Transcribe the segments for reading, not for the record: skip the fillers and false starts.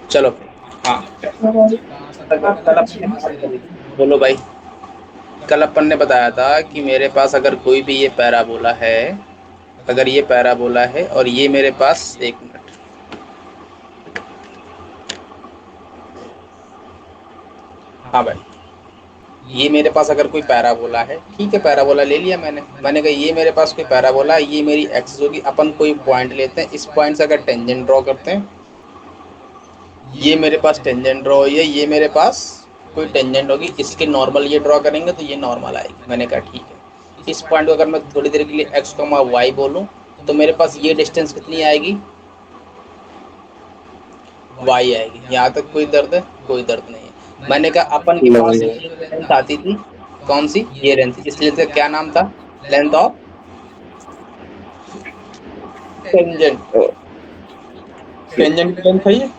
चलो। हाँ, कल अपन ने बात करी थी, बोलो भाई। कल अपन ने बताया था कि मेरे पास अगर कोई भी ये पैराबोला है, अगर ये पैराबोला है और ये मेरे पास, एक मिनट। हाँ भाई, ये मेरे पास अगर कोई पैराबोला है, ठीक है, पैराबोला ले लिया मैंने कहा ये मेरे पास कोई पैराबोला है, ये मेरी एक्सिस होगी। अपन कोई पॉइंट लेते हैं, इस पॉइंट से अगर टेंजेंट ड्रॉ करते हैं, ये मेरे पास टेंजेंट ड्रॉ हुई है, ये मेरे पास कोई टेंजेंट होगी, इसके नॉर्मल ये ड्रॉ करेंगे तो ये नॉर्मल आएगी। मैंने कहा ठीक है, इस पॉइंट को अगर मैं थोड़ी देर के लिए एक्स कॉमा वाई बोलूँ, तो मेरे पास ये डिस्टेंस कितनी आएगी, वाई आएगी। यहाँ तक कोई दर्द है? कोई दर्द नहीं है। मैंने कहा अपन के पास नहीं। ये जो लेंथ आती थी, कौन सी, ये लेंथ, इस लेंथ का क्या नाम था, लेंथ ऑफ टेंजेंट। टेंजेंट की लेंथ है ये।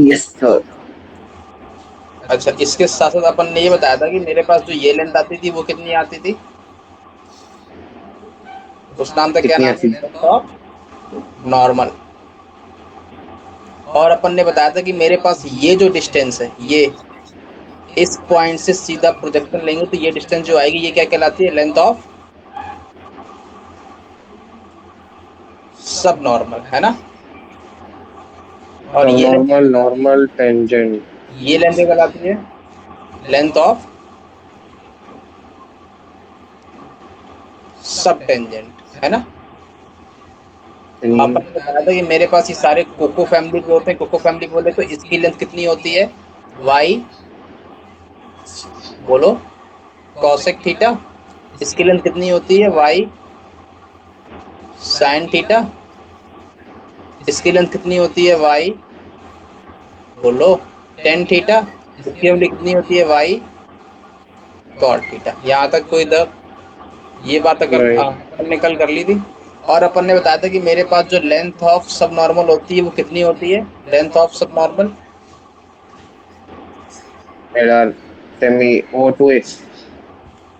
Yes sir. अच्छा, इसके साथ साथ अपन ने ये बताया था कि मेरे पास जो ये लेंथ आती थी वो कितनी आती थी, उस नाम था, क्या कितनी नाम है, आती? Length of normal. और अपन ने बताया था कि मेरे पास ये जो डिस्टेंस है, ये इस पॉइंट से सीधा प्रोजेक्शन लेंगे तो ये डिस्टेंस जो आएगी, ये क्या कहलाती है, लेंथ ऑफ सब नॉर्मल, है ना। और ये लेंथ नॉर्मल नॉर्मल टेंजेंट। ये लेंथ क्या कहलाती है, लेंथ ऑफ सब टेंजेंट, है ना। अपन ने बताया था कि मेरे पास ये सारे कोको फैमिली के होते हैं, कोको फैमिली बोले तो इसकी लेंथ कितनी होती है, वाई, बोलो, कॉसेक थीटा। इसकी लेंथ कितनी होती है, वाई साइन थीटा। इसकी लेंथ कितनी होती है, वाई, बोलो, टेन थीटा। इसकी लेंथ कितनी होती है, वाई कॉट थीटा। यहाँ तक कोई दर्द? ये बात अगर नहीं। अपन ने कल कर ली थी। और अपन ने बताया था कि मेरे पास जो लेंथ ऑफ सब नॉर्मल होती है वो कितनी होती है, लेंथ ऑफ सब नॉर्मल मेरा सेमी ओ टू ए।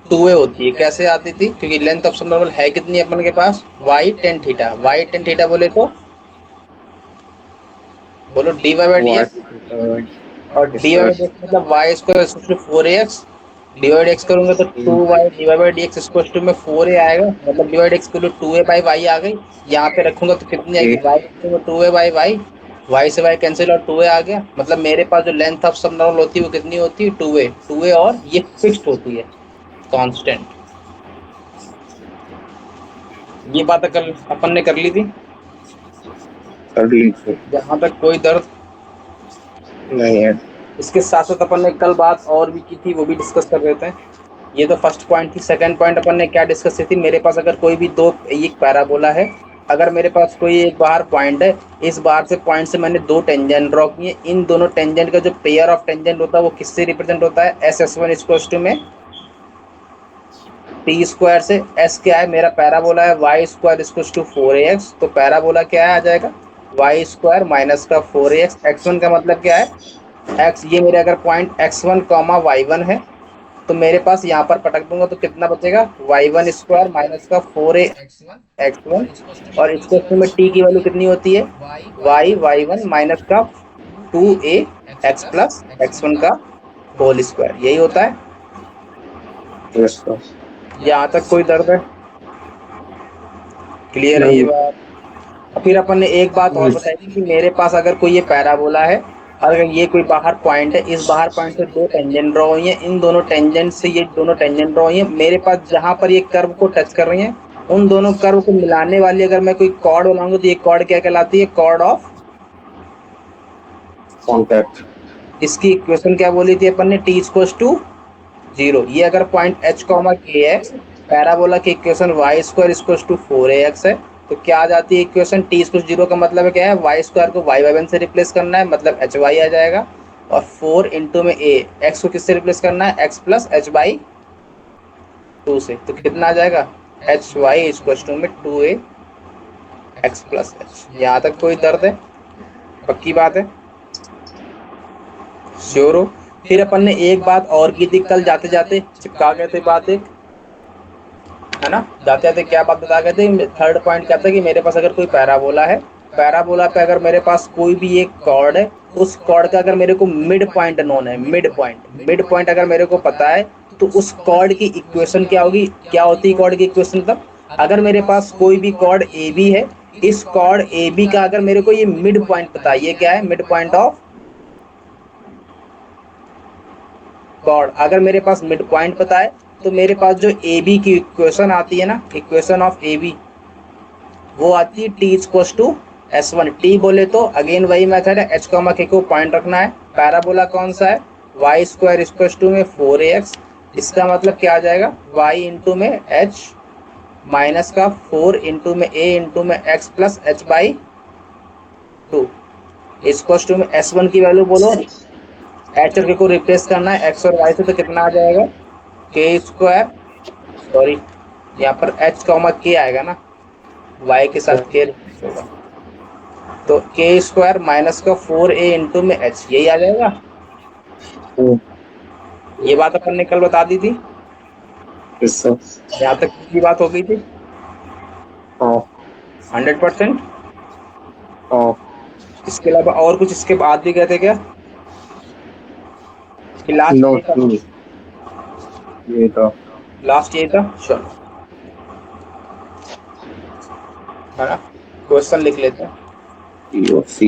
टू ए होती है। कैसे आती थी, क्योंकि लेंथ ऑफ सब नॉर्मल है कितनी अपन के पास, y tan theta. Y tan theta बोले तो बोलो d y by d x. और यस डी वाई बाई सर। डी एक्स मतलब वाई स्क्वायर फोर ए एक्स। डिवाइड एक्स करूंगा तो two y divide by d x equal to में फोर ए आएगा, मतलब डिवाइड एक्स को टू ए बाई वाई आ गई। यहाँ पे रखूंगा तो कितनी ओके। आएगी, y two a by Y, Y से वाई कैंसिल और टू ए आ गया। मतलब मेरे पास जो लेंथ ऑफ सब नॉर्मल होती है वो कितनी होती है, टू ए, और ये फिक्स्ड होती है, कांस्टेंट। ये बात कल अपन ने कर ली थी। कर लीजिए। जहां तक कोई दर्द? नहीं है। इसके साथ साथ अपन ने कल बात और भी की थी, वो भी डिस्कस कर रहे थे। ये तो फर्स्ट पॉइंट थी। सेकंड पॉइंट अपन ने क्या डिस्कस की थी, मेरे पास अगर कोई भी दो, एक पैराबोला है, अगर मेरे पास कोई एक बाहर पॉइंट है, इस बाहर से पॉइंट से मैंने दो टेंजेंट ड्रॉ किए, इन दोनों टेंजेंट का जो पेयर ऑफ टेंजेंट होता है वो किससे रिप्रेजेंट होता है, S S one equal to में टी स्क्वायर से। एस क्या है, मेरा पैराबोला है Y square equal to four A X, तो पैराबोला क्या है, आ जाएगा वाई स्क्वायर माइनस का फोर ए एक्स। एक्स वन का मतलब क्या है, एक्स, ये मेरे अगर point X one comma Y one है, तो मेरे पास यहाँ पर पटक दूंगा तो कितना बचेगा, वाई वन स्क्वायर माइनस का फोर ए एक्स वन। और इसको में टी की वैल्यू कितनी होती है, वाई वन माइनस का two A X plus X one का होल स्क्वायर, यही होता है। Yes sir. यहाँ तक कोई दर्द है? क्लियर है ये नहीं। बात? फिर अपन ने एक बात और बताई थी कि मेरे पास अगर कोई ये पैराबोला है, अगर ये कोई बाहर पॉइंट है, इस बाहर पॉइंट से दो टेंजेंट ड्रॉ हुई हैं, इन दोनों टेंजेंट से ये दोनों टेंजेंट ड्रॉ हुई हैं, मेरे पास जहां पर ये कर्व को टच कर रही हैं, उन दोनों कर्व को मिलाने वाली अगर मैं कोई कॉर्ड बनाऊंगा तो ये कॉर्ड क्या कहलाती है, कॉर्ड ऑफ। कॉन्टैक्ट। इसकी इक्वेशन क्या बोली थी अपन ने, टी इक्वल टू जीरो। ये अगर पॉइंट एच कॉमा के है, पैराबोला की equation Y square equal to four A X है, तो क्या आ जाती है इक्वेशन, टी इक्वल जीरो का मतलब है क्या है, वाई स्क्वायर को वाई बाई वन से रिप्लेस करना है, मतलब एच वाई आ जाएगा। और फोर इंटू में ए, एक्स को किससे रिप्लेस करना है, X plus H by two से, तो कितना आ जाएगा, एच वाई इक्वल टू में two A X plus H. यहाँ तक कोई दर्द है? पक्की बात है, श्योर हो? फिर अपन ने एक बात और की थी कल, जाते जाते चिपका गए थे बात एक, है ना, जाते जाते क्या बात बता गए थे, थर्ड पॉइंट क्या था कि मेरे पास अगर कोई पैराबोला है, पैराबोला पे अगर मेरे पास कोई भी एक कॉर्ड है, उस कॉर्ड का अगर मेरे को मिड पॉइंट नोन है, मिड पॉइंट अगर मेरे को पता है, तो उस कॉर्ड की इक्वेशन क्या होगी, क्या होती है कॉर्ड की इक्वेशन? तब अगर मेरे पास कोई भी कॉर्ड ए बी है, इस कॉर्ड ए बी का अगर मेरे को ये मिड पॉइंट पता है, ये क्या है, मिड पॉइंट ऑफ कॉर्ड, अगर मेरे पास मिड पॉइंट पता है, तो मेरे पास जो ए बी की इक्वेशन आती है ना, इक्वेशन ऑफ ए बी, वो आती है T equal to S1। T बोले तो अगेन वही मेथड है, h कॉमा k को पॉइंट रखना है। पैराबोला कौन सा है, वाई स्क्वायर इक्वल टू में 4ax, इसका मतलब क्या आ जाएगा, y इंटू में h माइनस का 4 इंटू में a इंटू में x plus h by 2 equal to में S1 की वैल्यू बोलो, h और k को रिप्लेस करना है x और y से, तो कितना आ जाएगा, k स्क्वायर, सॉरी यहाँ पर h कॉमा k आएगा ना, y के साथ k होगा, तो k स्क्वायर माइनस का 4a इंटू में h, यही आ जाएगा। ये बात अपन ने कल बता दी थी, यहाँ तक की बात हो गई थी 100%। इसके अलावा और कुछ इसके बाद भी गए थे क्या, कि लास्ट नो यही था? ये तो लास्ट यही था, चलो है ना, क्वेश्चन लिख लेते हैं। EOC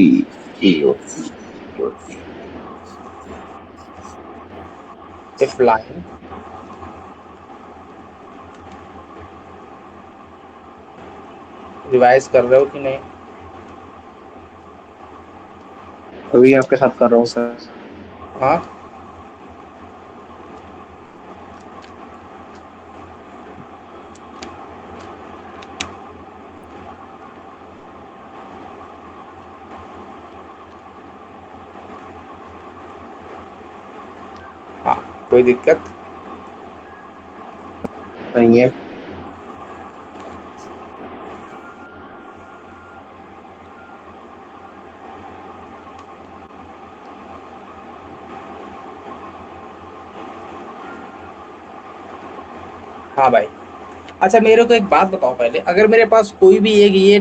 इफ लाइन रिवाइज कर रहे हो कि नहीं? अभी आपके साथ कर रहा हूँ सर। हाँ, हाँ, कोई दिक्कत नहीं है। हाँ भाई। अच्छा मेरे को एक बात बताओ पहले, अगर मेरे पास कोई भी एक ये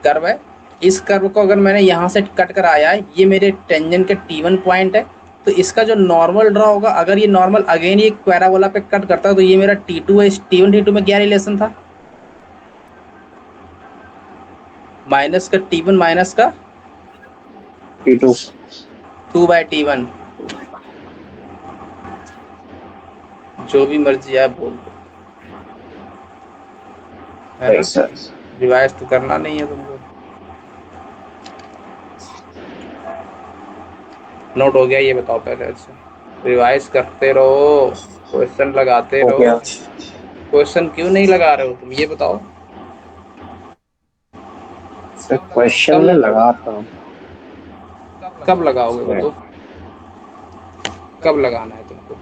कर्व है, इस कर्व को अगर मैंने यहाँ से कट कर आया है, ये मेरे टेंजेंट के T1 पॉइंट है, तो इसका जो नॉर्मल ड्रॉ होगा, अगर ये नॉर्मल अगेन ये पैराबोला पे कट करता है, तो ये मेरा T2 है, इस T1 T2 में क्या रिलेशन था, माइनस का T1 माइनस का T2 2/T1, जो भी मर्जी आप बोल दो, है ना, सर। रिवाइज तो करना नहीं है तुमको, नोट हो गया, ये बताओ पहले, अच्छा रिवाइज करते रहो, क्वेश्चन लगाते हो रहो, गया क्वेश्चन क्यों नहीं लगा रहे हो तुम, ये बताओ, सर, क्वेश्चन कब में लगाओगे, लगा था। कब लगाओगे वो तो, कब लगाना है तुमको,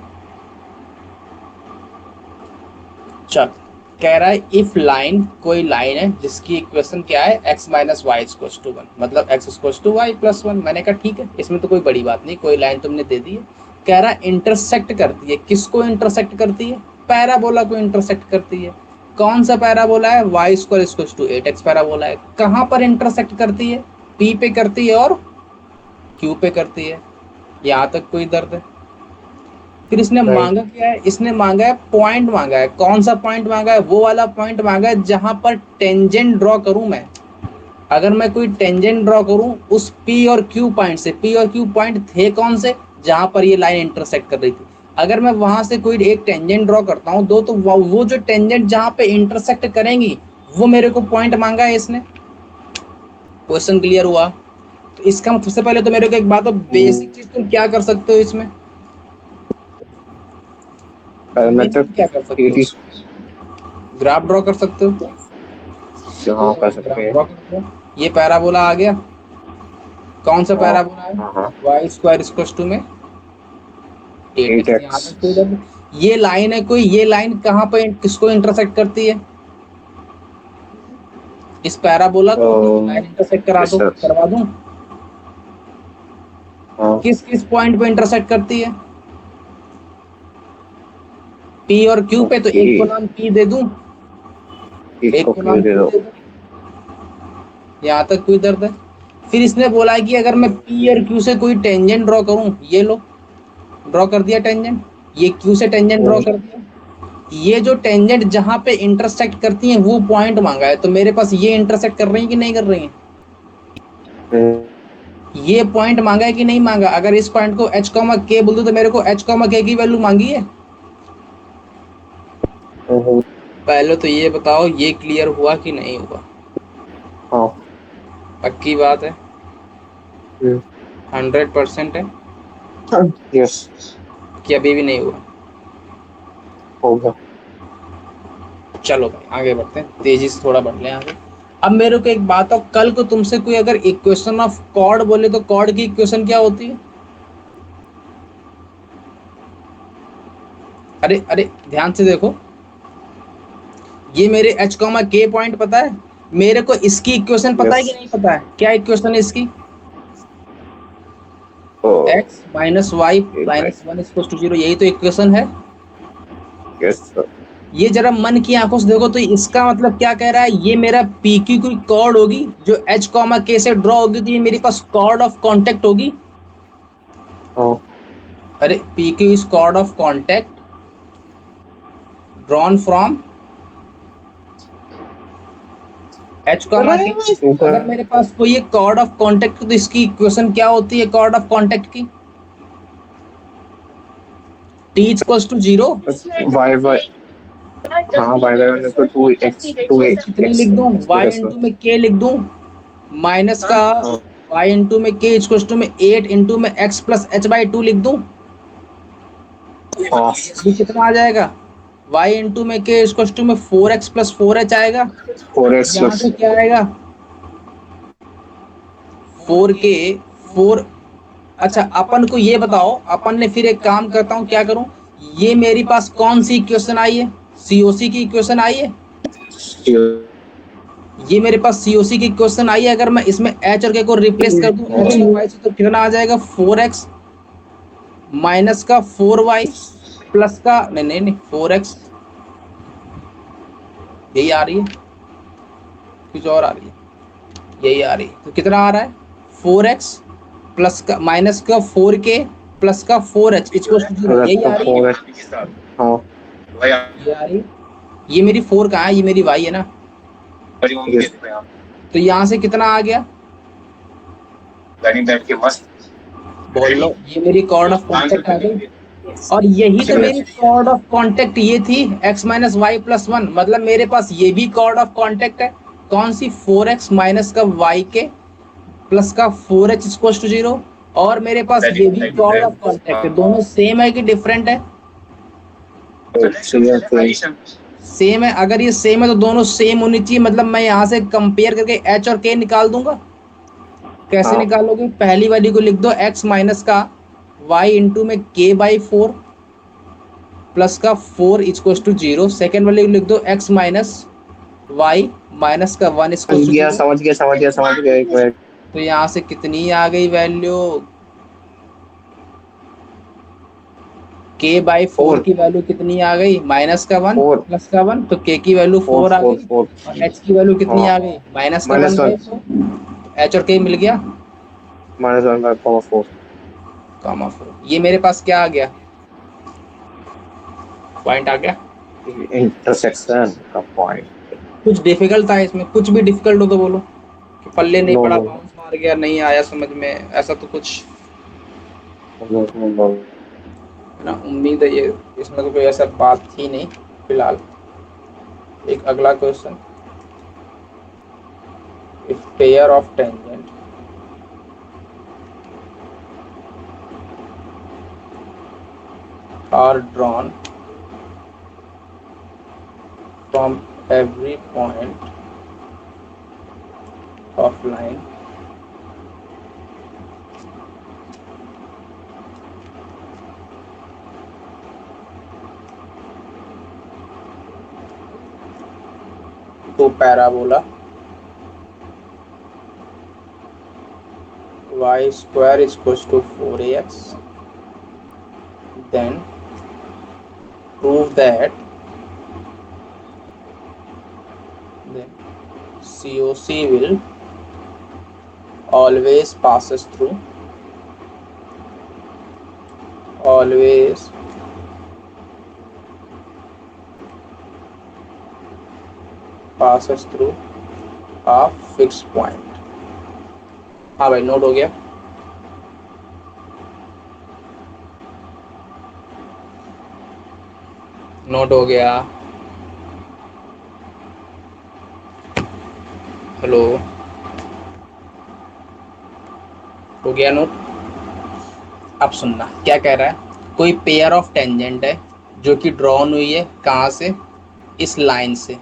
चल कह रहा है इफ लाइन, कोई लाइन है जिसकी इक्वेशन क्या है, x minus Y equal to 1, मतलब x equal to Y plus 1। मैंने कहा ठीक है, इसमें तो कोई बड़ी बात नहीं, कोई लाइन तुमने दे दी है। कह रहा है इंटरसेक्ट करती है, किसको इंटरसेक्ट करती है, पैराबोला को इंटरसेक्ट करती है। कौन सा पैराबोला है, Y square equal to 8x parabola है। कहाँ पर इंटरसेक्ट करती है, p पे करती है और q पे करती है। यहाँ तक कोई दर्द है? फिर इसने मांगा क्या है, इसने मांगा है पॉइंट, मांगा है कौन सा पॉइंट मांगा है, वो वाला पॉइंट मांगा है जहां पर टेंजेंट ड्रॉ करूं मैं। अगर मैं कोई टेंजेंट ड्रॉ करूं उस P और Q पॉइंट से, P और Q पॉइंट थे कौन से, जहां पर ये लाइन इंटरसेक्ट कर रही थी। अगर मैं वहां से कोई एक टेंजेंट ड्रॉ करता हूं दो, तो वो जो टेंजेंट जहां पे इंटरसेक्ट करेंगी, वो मेरे को पॉइंट मांगा है इसने। क्वेश्चन क्लियर हुआ? तो इसका सबसे पहले तो मेरे को एक बात, बेसिक चीज तुम क्या कर सकते हो इसमें, मतलब क्या कर सकते हो, ग्राफ ड्रॉ कर सकते हो, यहाँ कर सकते ग्राफ हैं। ड्रॉ कर सकते हो। ये पैराबोला आ गया, कौन सा पैराबोला है, हाँ वाई स्क्वायर इक्वल टू में 8x। यहाँ 8x। तक कोई डर, ये लाइन है कोई, ये लाइन कहाँ पे किसको इंटरसेक्ट करती है, इस पैराबोला को, लाइन इंटरसेक्ट करा दो, करवा दूं, किस किस पॉइंट पे इंटरसेक्ट करती है, P और Q पे, तो एक को नाम P दे दूं, एक को नाम Q दे दूं, यहाँ तक कोई दर्द है? फिर इसने बोला है कि अगर मैं पी और क्यू से कोई टेंजेंट ड्रॉ करूं, ये लो ड्रॉ कर दिया टेंजेंट, ये क्यू से टेंजेंट ड्रॉ कर दिया, ये जो टेंजेंट जहां पे इंटरसेक्ट करती हैं वो पॉइंट मांगा है, तो मेरे पास ये इंटरसेक्ट कर रही है कि नहीं कर रही है? ये पॉइंट मांगा है कि नहीं मांगा? अगर इस पॉइंट को h k बोल दूं तो मेरे को h k की वैल्यू मांगी है। पहले तो ये बताओ ये क्लियर हुआ कि नहीं हुआ? हाँ। पक्की बात है? 100% है यस। कि अभी भी नहीं हुआ? होगा। चलो भाई आगे बढ़ते हैं, तेजी से थोड़ा बढ़ लें आगे। अब मेरे को एक बात हो, कल को तुमसे कोई अगर इक्वेशन ऑफ कॉर्ड बोले तो कॉर्ड की इक्वेशन क्या होती है? अरे अरे ध्यान से देखो, ये मेरे h k पॉइंट पता है, मेरे को इसकी इक्वेशन पता है कि नहीं पता है? क्या इक्वेशन है इसकी? x minus Y minus one equal to zero, यही तो इक्वेशन है। Yes sir. ये जरा मन की आंखों से देखो तो इसका मतलब क्या कह रहा है, ये मेरा पी की कोई कॉर्ड होगी जो h k से ड्रॉ होगी, तो ये मेरे पास कॉर्ड ऑफ कॉन्टेक्ट होगी। अरे P Q is chord of contact drawn from h k। अगर मेरे पास कोई एक कॉर्ड ऑफ कॉन्टेक्ट तो इसकी इक्वेशन क्या होती है कॉर्ड ऑफ कॉन्टेक्ट की? t equals to zero. Y Y. हाँ वाई वाई तो 2x कितनी लिख दूं? y इंटू में k लिख दूं, माइनस का y इंटू में k इक्वल्स टू में 8 इंटू में x प्लस h/2 लिख दूं। ये कितना आ जाएगा? y इंटू में k इक्वल्स टू में 4x प्लस 4h आएगा। 4x यहाँ से क्या आएगा? 4k 4। अच्छा अपन को ये बताओ, अपन ने फिर एक काम करता हूँ, क्या करूँ, ये मेरी पास कौन सी इक्वेशन आई है? COC की इक्वेशन आई है। ये मेरे पास COC की इक्वेशन आई है, अगर मैं इसमें h और k को रिप्लेस कर दूं x और y से तो कितना आ जाएगा? 4x माइनस का 4y प्लस का नहीं नहीं नहीं 4x, यही आ रही है, कुछ और आ रही है, यही आ रही है, तो कितना आ रहा है? 4x प्लस का माइनस का 4k प्लस का 4h इक्वल टू 0, यही आ रही है। ये आ रही है। ये मेरी 4 कहाँ है? ये मेरी y है ना। तो यहाँ से कितना आ गया? बोल लो, ये मेरी कॉर्ड ऑफ कॉन्टेक्ट आ गई। और यही तो मेरी कॉर्ड ऑफ कॉन्टेक्ट ये थी x minus Y plus one, मतलब मेरे पास ये भी कॉर्ड ऑफ कॉन्टेक्ट है। कौन सी? 4x माइनस का y के प्लस का 4h इक्वल टू 0। और मेरे पास ये भी कॉर्ड ऑफ कॉन्टेक्ट है। दोनों सेम है कि डिफरेंट है? सेम है। अगर ये सेम है तो दोनों सेम होनी चाहिए, मतलब मैं यहाँ से कंपेयर करके h और k निकाल दूंगा। कैसे निकालोगे? पहली वाली को लिख दो x माइनस का y इंटू में k/4 प्लस का 4 इक्वल टू 0। सेकेंड वाले को लिख दो x माइनस वाई माइनस का 1 इक्वल टू 0। समझ गया एक मिनट। तो यहाँ से कितनी आ गई वैल्यू? k/4 की वैल्यू कितनी आ गई? माइनस का 1 प्लस का 1, तो k की वैल्यू 4 आ गई और h की वैल्यू कितनी आ गई? माइनस का 1/4। h और k मिल गया -1/4 4। ये मेरे पास क्या आ गया? पॉइंट आ गया। इंटरसेक्शन का पॉइंट। कुछ डिफिकल्ट था इसमें? कुछ भी डिफिकल्ट हो तो बोलो कि पल्ले नहीं पड़ा, बाउंस मार गया, नहीं आया समझ में, ऐसा तो कुछ ना। उम्मीद है ये इसमें तो कोई ऐसा बात थी नहीं फिलहाल। एक अगला question, if pair of tangent are drawn from every point of line to parabola y square is equals to 4ax, then prove that then COC will always passes through a fixed point। हाँ भाई, note हो गया। Note हो गया। Hello, हो गया note? अब सुनना क्या कह रहा है। कोई पेयर ऑफ टेंजेंट है जो कि ड्रॉन हुई है, कहाँ से? इस लाइन से।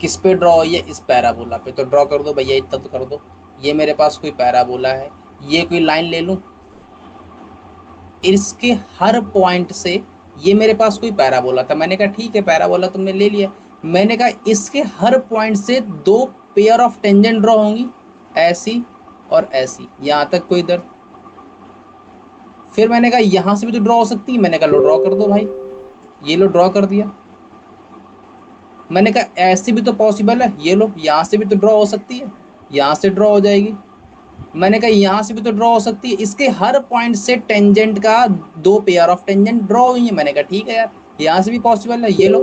किस पे ड्रॉ हुई है? इस पैराबोला पे। तो ड्रॉ कर दो भैया, इतना तो कर दो। ये मेरे पास कोई पैराबोला है, ये कोई लाइन ले लूं, इसके हर पॉइंट से ये मेरे पास कोई पैराबोला था। मैंने कहा ठीक है, पैराबोला तुमने ले लिया। मैंने कहा इसके हर पॉइंट से दो पेयर ऑफ टेंजेंट ड्रॉ होंगी, ऐसी और ऐसी, यहां तक कोई दर्द। फिर मैंने कहा यहां से भी तो ड्रॉ हो सकती है। मैंने कहा लो ड्रॉ कर दो भाई, ये लो ड्रॉ कर दिया। मैंने कहा ऐसे भी तो पॉसिबल है, ये लो यहां से भी तो ड्रॉ हो सकती है, यहां से ड्रॉ हो जाएगी। मैंने कहा यहां से भी तो ड्रॉ हो सकती है, इसके हर पॉइंट से टेंजेंट का दो पेयर ऑफ टेंजेंट ड्रॉ हुई है। मैंने कहा ठीक है यार, यहां से भी पॉसिबल है, ये लो।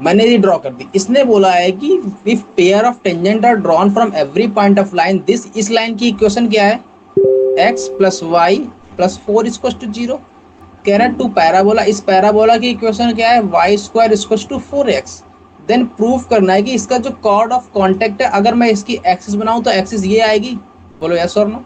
मैंने ये ड्रॉ कर दी। इसने बोला है कि if pair of tangent are drawn from every point of line this, इस लाइन की इक्वेशन क्या है? x plus Y plus 4 equals to 0। कह रहा है टू पैराबोला, इस पैराबोला की इक्वेशन क्या है? Y square equals to 4x। Then proof करना है कि इसका जो कॉर्ड ऑफ कॉन्टेक्ट है, अगर मैं इसकी एक्सिस बनाऊं तो एक्सिस ये आएगी। बोलो यस और नो।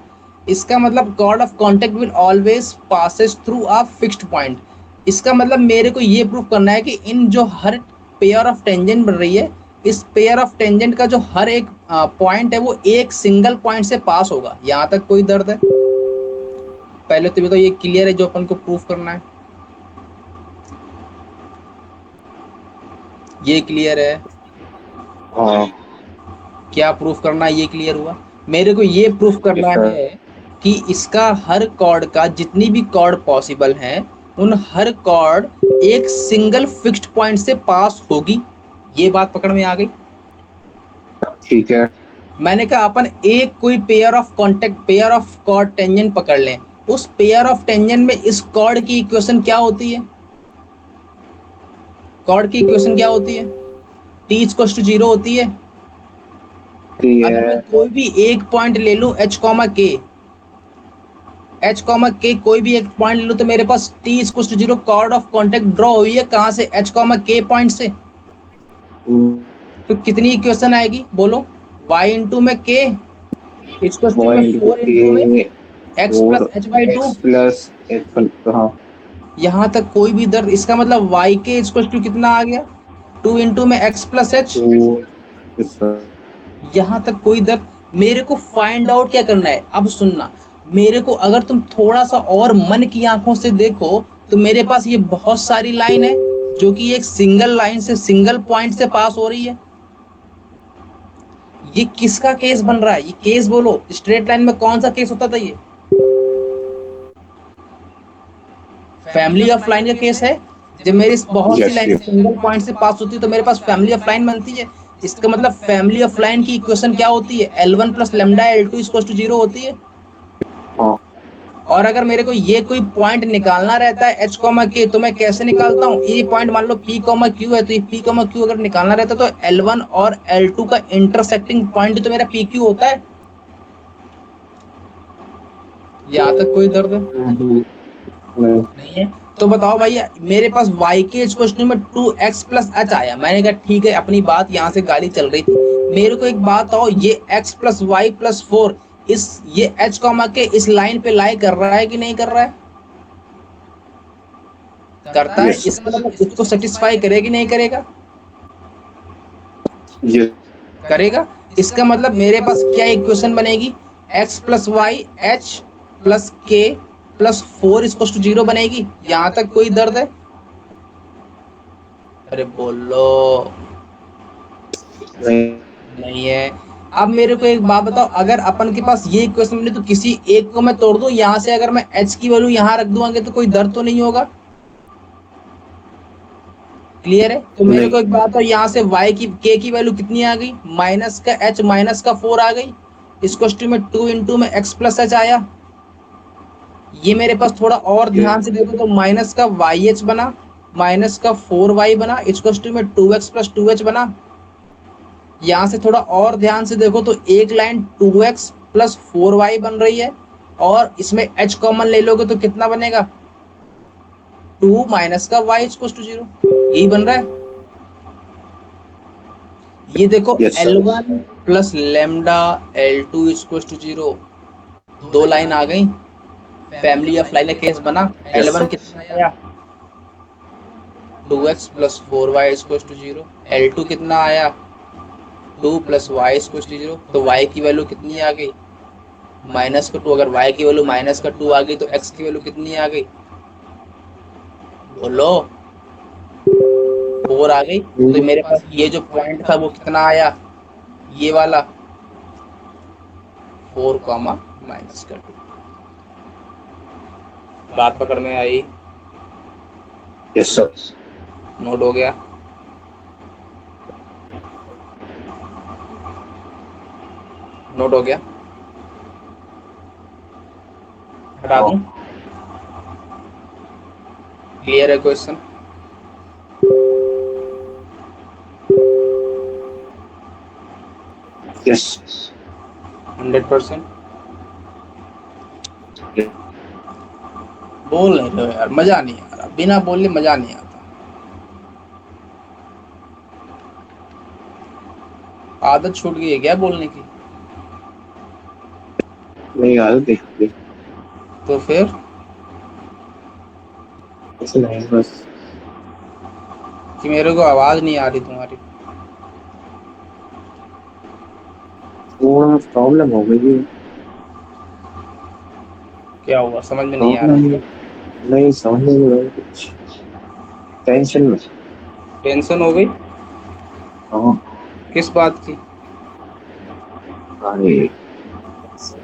इसका मतलब chord of contact will always passes through a fixed point. इसका मतलब मेरे को ये प्रूफ करना है कि इन जो हर पेयर ऑफ टेंजेंट बन रही है, इस पेयर ऑफ टेंजेंट का जो हर एक पॉइंट है वो एक सिंगल पॉइंट से पास होगा। यहां तक कोई दर्द है? पहले तो ये क्लियर है जो अपन को प्रूफ करना है, ये क्लियर है। हाँ क्या प्रूफ करना है, ये क्लियर हुआ। मेरे को ये प्रूफ करना सर। है कि इसका हर कॉर्ड का जितनी भी कॉर्ड पॉसिबल हैं, उन हर कॉर्ड एक सिंगल फिक्स्ड पॉइंट से पास होगी। ये बात पकड़ में आ गई। ठीक है। मैंने कहा अपन एक कोई pair of contact, pair of chord tangent पकड़ लें। उस पेयर ऑफ टेंजेंट में इस कॉर्ड की इक्वेशन क्या होती है? कॉर्ड की इक्वेशन क्या होती है? टी इक्वल्स टू 0 होती है। ठीक अगर मैं है। कोई भी एक पॉइंट ले लूं h comma k, h comma k कोई भी एक पॉइंट ले लूं, तो मेरे पास T equals to 0 chord of contact draw हुई है, कहां से? एच कॉमा के पॉइंट से। तो कितनी इक्वेशन आएगी बोलो? y इंटू में k इक्वल्स टू में 4 इंटू में x plus H by to. X plus H. हाँ। यहाँ तक कोई भी दर्द? इसका मतलब y के इक्वल्स टू कितना आ गया? 2 इंटू में x प्लस एच। यहाँ तक कोई दर्द? मेरे को फाइंड आउट क्या करना है, अब सुनना। मेरे को अगर तुम थोड़ा सा और मन की आंखों से देखो तो मेरे पास ये बहुत सारी लाइन है जो कि एक सिंगल लाइन से, सिंगल पॉइंट से पास हो रही है। ये किसका केस बन रहा है? ये केस बोलो, स्ट्रेट लाइन में कौन सा केस होता था? ये फैमिली ऑफ लाइन का केस है। जब मेरी बहुत सी yes line yes. Single point से पास होती है तो मेरे पास फैमिली ऑफ लाइन बनती है। इसका मतलब फैमिली ऑफ लाइन की इक्वेशन क्या होती है? L1 plus lambda L2 equal to 0 होती है। हाँ। और अगर मेरे को ये कोई पॉइंट निकालना रहता है एच कॉमा के, तो मैं कैसे निकालता हूँ? ये पॉइंट मान लो पी कॉमा क्यू है, तो ये पी कॉमा क्यू अगर निकालना रहता है तो L1 और L2 का इंटरसेक्टिंग पॉइंट तो मेरा पी क्यू होता है। यहाँ तक कोई दर्द नहीं है? तो बताओ भैया, मेरे पास y के इस क्वेश्चन में 2x प्लस एच आया। मैंने कहा ठीक है, अपनी बात, यहाँ से गाली चल रही थी। मेरे को एक बात आओ, ये x प्लस वाई प्लस 4 इस ये h कॉमा के इस लाइन पे लाई कर रहा है कि नहीं कर रहा है? करता है। यस इसका मतलब इसको सेटिस्फाई करेगा कि नहीं करेगा? यस। करेगा। इसका मतलब मेरे पास क्या इक्वेशन बनेगी? x plus y h plus k plus 4 equal to 0 बनेगी। यहाँ तक कोई दर्द है? अरे बोलो। नहीं है। अब मेरे को एक बात बताओ, अगर अपन के पास ये इक्वेशन बनी तो किसी एक को मैं तोड़ दूं, यहाँ से अगर मैं h की वैल्यू यहाँ रख दूंगा तो कोई दर्द तो नहीं होगा? क्लियर है? तो मेरे नहीं। को एक बात है, यहाँ से y की k की वैल्यू कितनी आ गई, माइनस का h माइनस का 4 आ गई, इसको में 2 इंटू में x प्लस एच आया। ये मेरे पास थोड़ा और ध्यान से देखो तो माइनस का वाई एच बना, माइनस का 4y बना, इसको में 2x प्लस 2h बना। यहाँ से थोड़ा और ध्यान से देखो तो एक लाइन 2x प्लस 4y बन रही है, और इसमें h कॉमन ले लोगे तो कितना बनेगा, 2 माइनस का y इक्वल टू 0। यही बन रहा है। ये देखो yes sir. L1 plus lambda L2 equal to 0, दो लाइन आ गई, फैमिली ऑफ लाइन का केस बना। Yes L1 sir. कितना आया, 2x plus 4y equal to 0। L2 कितना आया, 2 प्लस y इक्वल टू 0। तो y की वैल्यू कितनी आ गई, माइनस का 2। अगर y की वैल्यू माइनस का 2 आ गई तो x की वैल्यू कितनी आ गई, बोलो, 4 आ गई। तो मेरे पास ये जो पॉइंट था वो कितना आया, ये वाला 4 कॉमा माइनस का 2। बात पकड़ में आई? Yes sir. नोट हो गया? नोट हो गया? हटा दूं? क्लियर है क्वेश्चन? यस। 100%? बोल नहीं रहे हो यार, मजा नहीं आ रहा, बिना बोले मजा नहीं आता। आदत छूट गई है क्या बोलने की? नहीं यार, देखिए तो फिर ऐसे नहीं बस। कि मेरे को आवाज नहीं आ रही तुम्हारी। थोड़ा प्रॉब्लम हो गई है। क्या हुआ, समझ में नहीं आ प्रॉब्लम रहा? नहीं समझ नहीं रहा कुछ। टेंशन में। टेंशन हो गई? हाँ। किस बात की? अरे सर,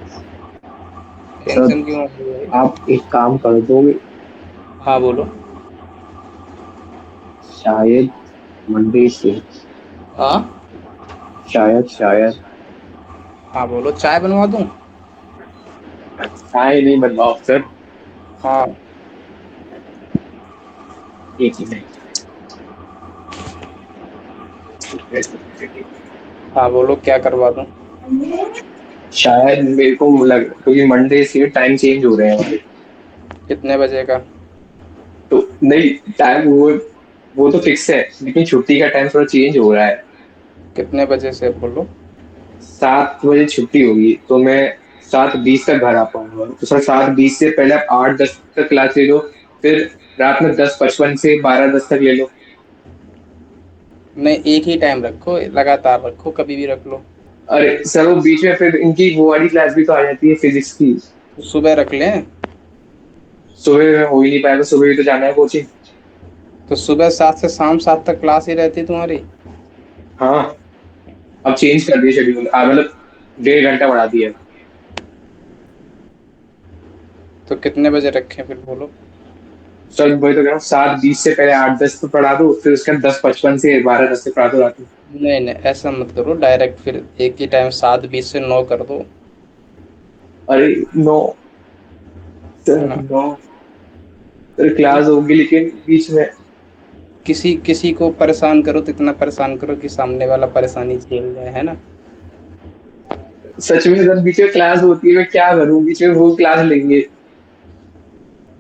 टेंशन क्यों हो गई भाई? आप एक काम कर दोगे? हाँ बोलो। शायद मंडे से। हाँ शायद शायद। हाँ बोलो, चाय बनवा दूं? चाय नहीं बनवाओ सर। हाँ एक ही नहीं। हाँ बोलो, क्या करवा दूं? शायद मेरे को लग, क्योंकि मंडे से टाइम चेंज हो रहे हैं हमारे। कितने बजे का? तो नहीं, टाइम वो तो फिक्स है, लेकिन छुट्टी का टाइम थोड़ा चेंज हो रहा है। कितने बजे से बोलो? 7 बजे छुट्टी होगी तो मैं 7:20 तक घर आ पाऊंगा। तो सर 7:20 से पहले आप 8:10 तक क्लास ले लो, फिर रात में 10:55 से 12:10 तक ले लो। नहीं, एक ही टाइम रखो, लगातार रखो, कभी भी रख लो। अरे सर वो बीच में फिर इनकी वो वाली क्लास भी तो आ जाती है, फिजिक्स की। तो सुबह रख लें? सुबह में हो ही नहीं पाएगा, सुबह भी तो जाना है कोचिंग। तो सुबह 7 से शाम 7 तक क्लास ही रहती तुम्हारी? हाँ, अब चेंज कर दिया शेड्यूल, मतलब 1.5 घंटा बढ़ा दिया है। तो कितने बजे रखें फिर बोलो? सर वही तो कह रहा हूँ, 7:20 से पहले 8:10 पे पढ़ा दो, फिर उसके बाद 10:55 से 12:10 तक पढ़ा दो रात में। नहीं नहीं, ऐसा मत करो, डायरेक्ट फिर एक ही टाइम 7:20 से 9 कर दो। अरे नो है सर, ना? नो सर, क्लास होगी लेकिन बीच में। किसी किसी को परेशान करो तो इतना परेशान करो कि सामने वाला परेशानी झेल जाए, है ना? सच में सर, बीच में क्लास होती है, मैं क्या करूँ, बीच में वो क्लास लेंगे।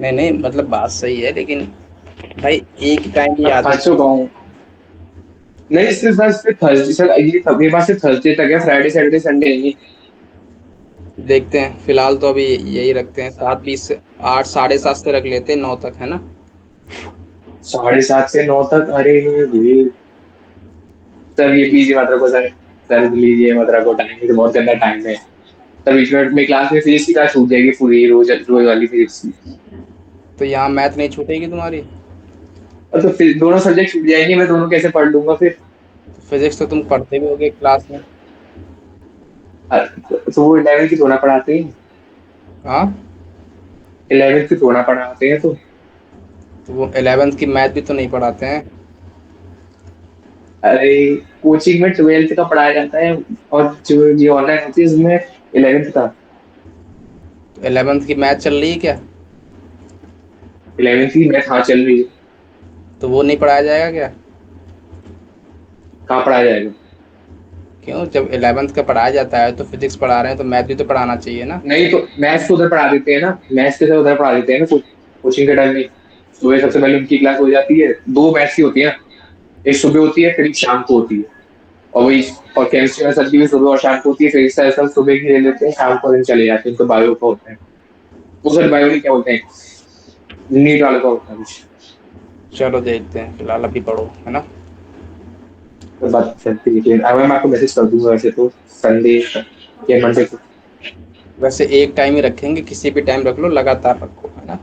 नहीं नहीं, मतलब बात सही है, लेकिन भाई एक टाइम की मैं आदत फंस चुका छूट। हूँ। नहीं सिर्फ बस थर्सडे सर, ये मेरे पास सिर्फ थर्सडे तक है, फ्राइडे सैटरडे संडे नहीं। देखते हैं, फिलहाल तो अभी यही रखते हैं, 7:20 से 8, 7:30 से रख लेते हैं 9 तक, है ना? 7:30 से 9 तक? अरे ये सर, ये पीजी मत रखो सर। सर लीजिए मत रखो, टाइम तो बहुत गंदा टाइम है। सर बीच में क्लास में फिजिक्स की क्लास छूट जाएगी पूरी, रोज रोज वाली फिजिक्स की। तो यहाँ मैथ नहीं छूटेगी तुम्हारी? और तो फिर दोनों सब्जेक्ट छूट जाएंगे, मैं दोनों कैसे पढ़ लूंगा फिर? तो फिजिक्स तो तुम पढ़ते भी होगे क्लास में। तो वो 11 की थोड़ा पढ़ाते हैं। हाँ, 11 की थोड़ा पढ़ाते हैं तो। तो वो 11th की मैथ भी तो नहीं पढ़ाते हैं। अरे कोचिंग में 12th का पढ़ाया जाता है, और जो ये ऑनलाइन होती है उसमें 11th का। 11th की मैथ चल रही है क्या? 11th की मैथ हाँ चल रही है। तो वो नहीं पढ़ाया जाएगा क्या? कहाँ पढ़ाया जाएगा? क्यों, जब 11th का पढ़ाया जाता है तो फिजिक्स पढ़ा रहे हैं तो मैथ भी तो पढ़ाना चाहिए ना। नहीं तो मैथ्स तो उधर पढ़ा देते हैं ना, मैथ्स के साथ उधर पढ़ा देते हैं ना कोचिंग के टाइम में। सुबह सबसे पहले उनकी क्लास हो जाती है, दो मैथ्स की होती है, एक सुबह होती है फिर एक शाम को होती है। और वही, और केमिस्ट्री में सर की भी सुबह और शाम को होती है, फिर इस तरह सब सुबह की ले लेते हैं, शाम को दिन चले जाते हैं, तो बायो का होता है। वो सर बायो नहीं, क्या बोलते हैं, नीट वाले का होता है कुछ। चलो देखते हैं, फिलहाल अभी पढ़ो, है ना। तो बात चलती है, अब मैं आपको मैसेज कर दूंगा वैसे तो, संडे या मंडे को। वैसे एक टाइम ही रखेंगे, किसी भी टाइम रख लो, लगातार रखो, है ना।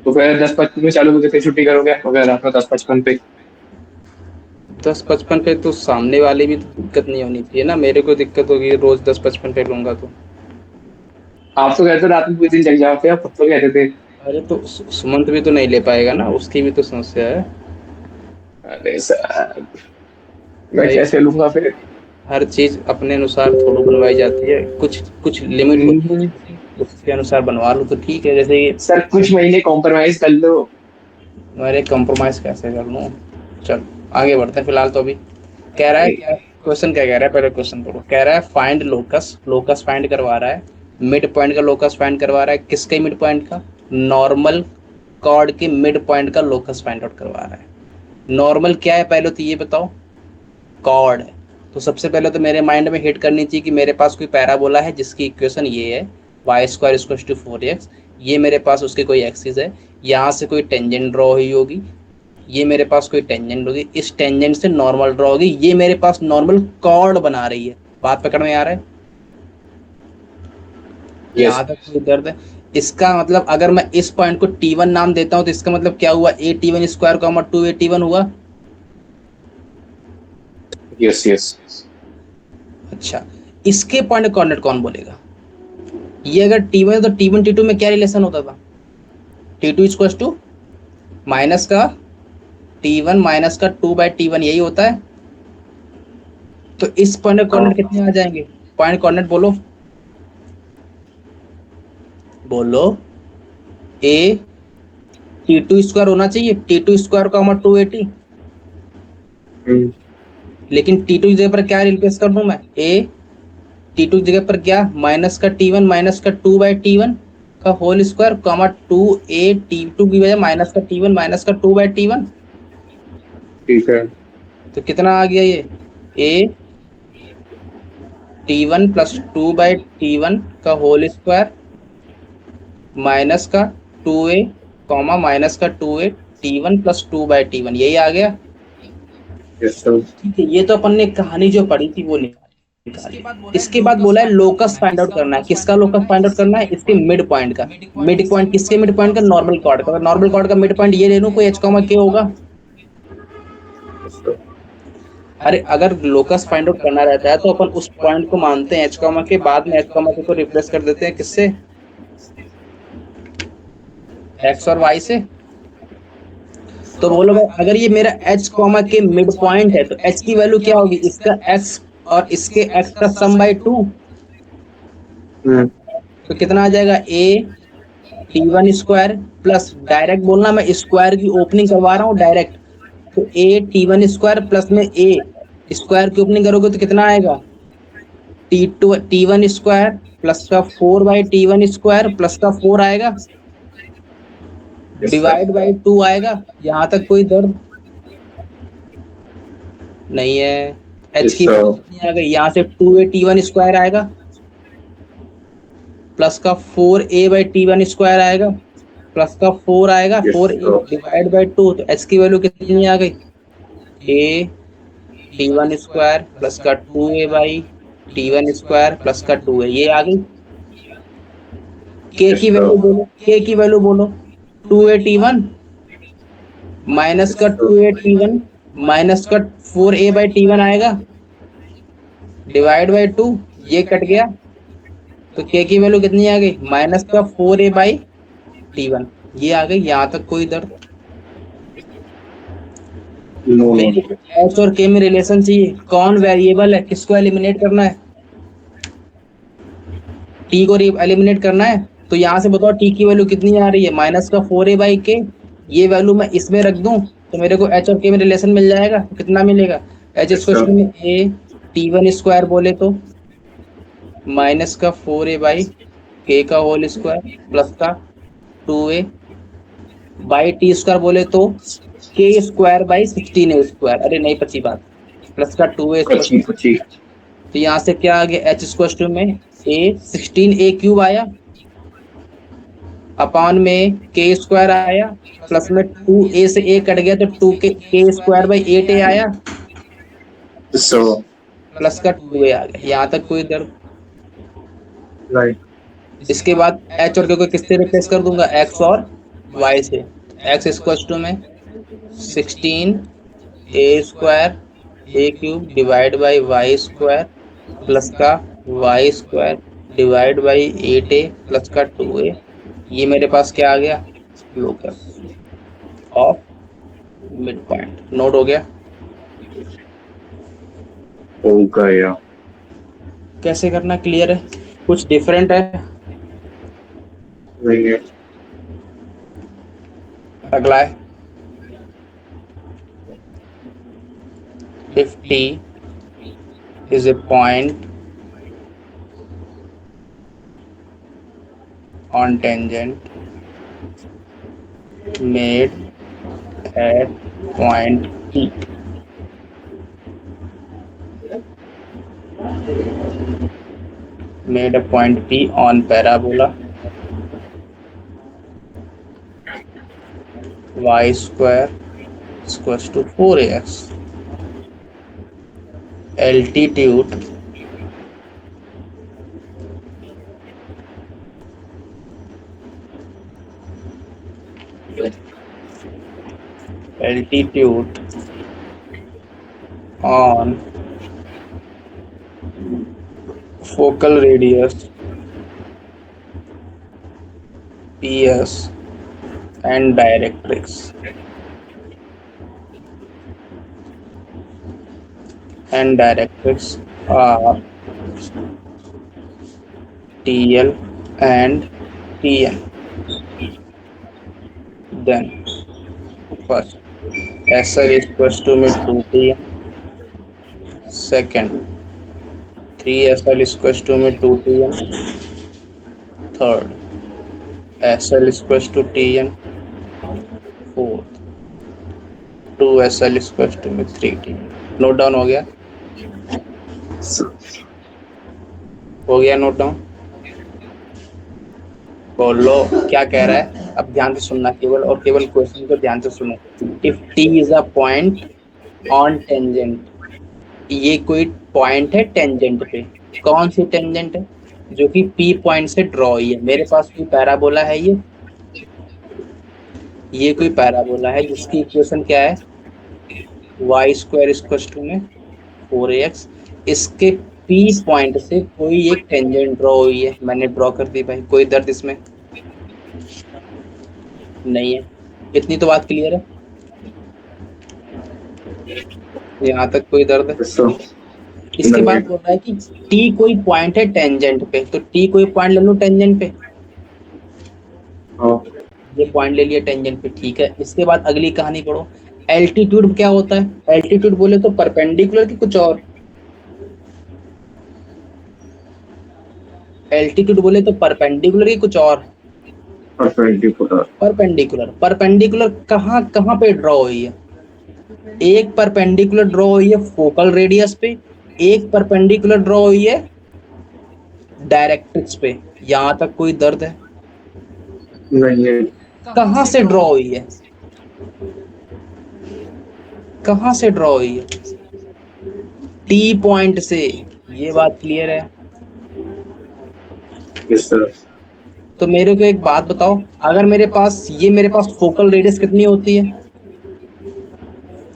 तो फिर 10:55 में चालू होकर फिर छुट्टी करोगे अगर रात में 10:55 पे? 10:55 पे तो सामने वाले भी तो दिक्कत नहीं होनी चाहिए ना, मेरे को दिक्कत होगी रोज 10:55 पे लूंगा तो। आप तो कहते थे रात में पूरे दिन जग जाओ, फिर आप खुद तो कहते थे। अरे तो सुमंत भी तो नहीं ले पाएगा ना, उसकी भी तो समस्या है। अरे सर, मैं भाई कैसे लूंगा फिर? हर चीज अपने अनुसार थोड़ी बनवाई जाती है, कुछ कुछ लिमिट होती है, उसके अनुसार बनवा लो तो ठीक है, जैसे कि। सर कुछ महीने कॉम्प्रोमाइज कर लो। अरे कंप्रोमाइज कैसे कर लूँ। चल आगे बढ़ते हैं, फिलहाल तो अभी कह रहा है क्या, क्वेश्चन क्या कह रहा है, पहले क्वेश्चन पढ़ो। कह रहा है फाइंड लोकस, लोकस फाइंड करवा रहा है, मिड पॉइंट का लोकस फाइंड करवा रहा है, किसके मिड पॉइंट का, नॉर्मल कॉर्ड के मिड पॉइंट का लोकस फाइंड आउट करवा रहा है। नॉर्मल क्या है पहले तो ये बताओ। कॉर्ड है, तो सबसे पहले तो मेरे माइंड में हिट करनी चाहिए कि मेरे पास कोई पैराबोला है जिसकी इक्वेशन ये है, Y square equal to 4x। ये मेरे पास उसके कोई एक्सिस है, यहाँ से कोई टेंजेंट ड्रॉ हुई होगी, ये मेरे पास कोई टेंजेंट होगी, इस टेंजेंट से नॉर्मल ड्रॉ होगी, ये मेरे पास नॉर्मल कॉर्ड बना रही है। बात पकड़ में आ रहा है? यस। यहाँ तक कोई दर्द है? इसका मतलब अगर मैं इस पॉइंट को T1 नाम देता हूँ तो इसका मतलब क्या हुआ, A T one square comma 2a T1 हुआ। Yes yes. अच्छा, इसके पॉइंट कोऑर्डिनेट कौन बोलेगा? ये अगर T1 है तो T1 T2 में क्या रिलेशन होता था, T2 इक्वल टू माइनस का T1 माइनस का 2/T1, यही होता है। तो इस पॉइंट कोऑर्डिनेट कितने आ जाएंगे, पॉइंट कोऑर्डिनेट बोलो, बोलो। ए T2 स्क्वायर होना चाहिए, T2 स्क्वायर का 280, लेकिन T2 की जगह पर क्या रिप्लेस कर दूं मैं, ए T2 की जगह पर क्या, माइनस का T1 माइनस का 2/T1 का whole square comma 2a T2 की वजह माइनस का T1 माइनस का 2/T1। ठीक है। तो कितना आ गया ये, ए T1 प्लस 2/T1 का होल स्क्वायर माइनस का 2a कॉमा माइनस का 2a T1 प्लस 2/T1, यही आ गया। Yes sir. ठीक है, ये तो अपन ने कहानी जो पढ़ी थी वो निकाली। इसके बाद बोला है लोकस फाइंड आउट करना है, किसका लोकस फाइंड आउट करना है, इसके मिड पॉइंट का। मिड पॉइंट किसके मिड पॉइंट का, नॉर्मल कॉर्ड का। नॉर्मल कॉर्ड का मिड पॉइंट ये ले लूं, कोई h कॉमा k होगा। अरे अगर लोकस फाइंड आउट करना रहता है तो अपन उस पॉइंट को मानते हैं h कॉमा k, बाद में h कॉमा k को रिप्लेस कर देते हैं किससे, x और y से। तो बोलो भाई अगर ये मेरा h comma k mid point है तो h की वैल्यू क्या होगी, इसका x और इसके x का सम बाय 2। तो कितना आ जाएगा, ए T1 स्क्वायर प्लस, डायरेक्ट बोलना, मैं स्क्वायर की ओपनिंग करवा रहा हूँ डायरेक्ट। तो ए T1 स्क्वायर प्लस में ए स्क्वायर की ओपनिंग करोगे तो कितना आएगा, T1 स्क्वायर प्लस का 4/T1 स्क्वायर प्लस का 4 आएगा, डिवाइड बाई 2 आएगा। यहाँ तक कोई दर्द नहीं है। h की वैल्यू कितनी आ गई, यहाँ से 2a T1 स्क्वायर आएगा प्लस का 4a/T1 स्क्वायर आएगा प्लस का 4 आएगा, 4a डिवाइड बाई 2, तो h की वैल्यू कितनी आ गई, a T1 स्क्वायर प्लस का 2a/T1 स्क्वायर प्लस का 2a, ये आ गई। k की वैल्यू बोलो, k की वैल्यू बोलो, 2a T1 माइनस का 2a T1 माइनस का 4a/T1 आएगा, डिवाइड बाई 2, ये कट गया। तो k की वैल्यू कितनी आ गई, माइनस का 4a/T1, ये आ गई। यहाँ तक कोई दर्द नो नो एच और के में रिलेशन चाहिए, कौन वेरिएबल है, किसको एलिमिनेट करना है, टी को एलिमिनेट करना है। तो यहाँ से बताओ टी की वैल्यू कितनी आ रही है, -4a/k। ये वैल्यू मैं इसमें रख दूं तो मेरे को एच और के में रिलेशन मिल जाएगा। तो कितना मिलेगा, एच स्क्वायर में ए t1² बोले तो -4a/k का होल स्क्वायर प्लस का 2a बाई t² बोले तो k²/16a²। अरे नहीं पची बात, प्लस का 2a²। पची तो यहाँ से क्या आ गया, एच² में a 16a³ आया, अपॉन में k² आया, प्लस में 2a से a कट गया तो 2k²/8a आया, सो प्लस का 2a आ गया। यहाँ तक कोई दर्द। राइट इसके बाद h और k को किससे रिप्लेस कर दूंगा, x और y से। x² में 16a² a³ प्लस का y² /8a प्लस का 2a। ये मेरे पास क्या आ गया, locus of mid point. Note हो गया। हो गया। कैसे करना क्लियर है, कुछ डिफरेंट है। नहीं है अगला है, if t is a point on tangent made at point P, made at point P on parabola y² equals to 4ax, altitude on focal radius PS and directrix are TL and TN. Then first SL is equals to में 2TN, second 3SL is equals to में 2TN, third SL is equals to TN, fourth 2SL is equals to में 3TN। Note down हो गया, note down. बोलो क्या कह रहा है, अब ध्यान से सुनना केवल और केवल क्वेश्चन को ध्यान से सुनो। If T is a point on tangent, ये कोई पॉइंट है टेंजेंट पे, कौन सी टेंजेंट है, जो कि पी पॉइंट से ड्रॉ हुई है। मेरे पास कोई पैराबोला है, ये कोई पैराबोला है जिसकी इक्वेशन क्या है, y² में 4ax। इसके पी पॉइंट से कोई एक टेंजेंट ड्रॉ हुई है, मैंने ड्रॉ कर दी भाई। कोई दर्द इसमें नहीं है, इतनी तो बात क्लियर है, यहाँ तक कोई दर्द है। इसके बाद बोल रहा है कि टी कोई पॉइंट है टेंजेंट पे, तो टी कोई पॉइंट ले लो टेंजेंट पे, ये पॉइंट ले लिया टेंजेंट पे, ठीक है। इसके बाद अगली कहानी पढ़ो। एल्टीट्यूड क्या होता है, एल्टीट्यूड बोले तो परपेंडिकुलर की कुछ और, एल्टीट्यूड बोले तो परपेंडिकुलर की कुछ और, परपेंडिकुलर कहाँ कहाँ पे ड्रॉ हुई है, एक परपेंडिकुलर ड्रॉ हुई है फोकल रेडियस पे, एक परपेंडिकुलर ड्रॉ हुई है डायरेक्ट्रिक्स पे। यहाँ तक कोई दर्द है नहीं है। कहाँ से ड्रॉ हुई है, कहाँ से ड्रॉ हुई है, टी पॉइंट से, ये बात क्लियर है। Yes sir. तो मेरे को एक बात बताओ, अगर मेरे पास फोकल रेडियस कितनी होती है,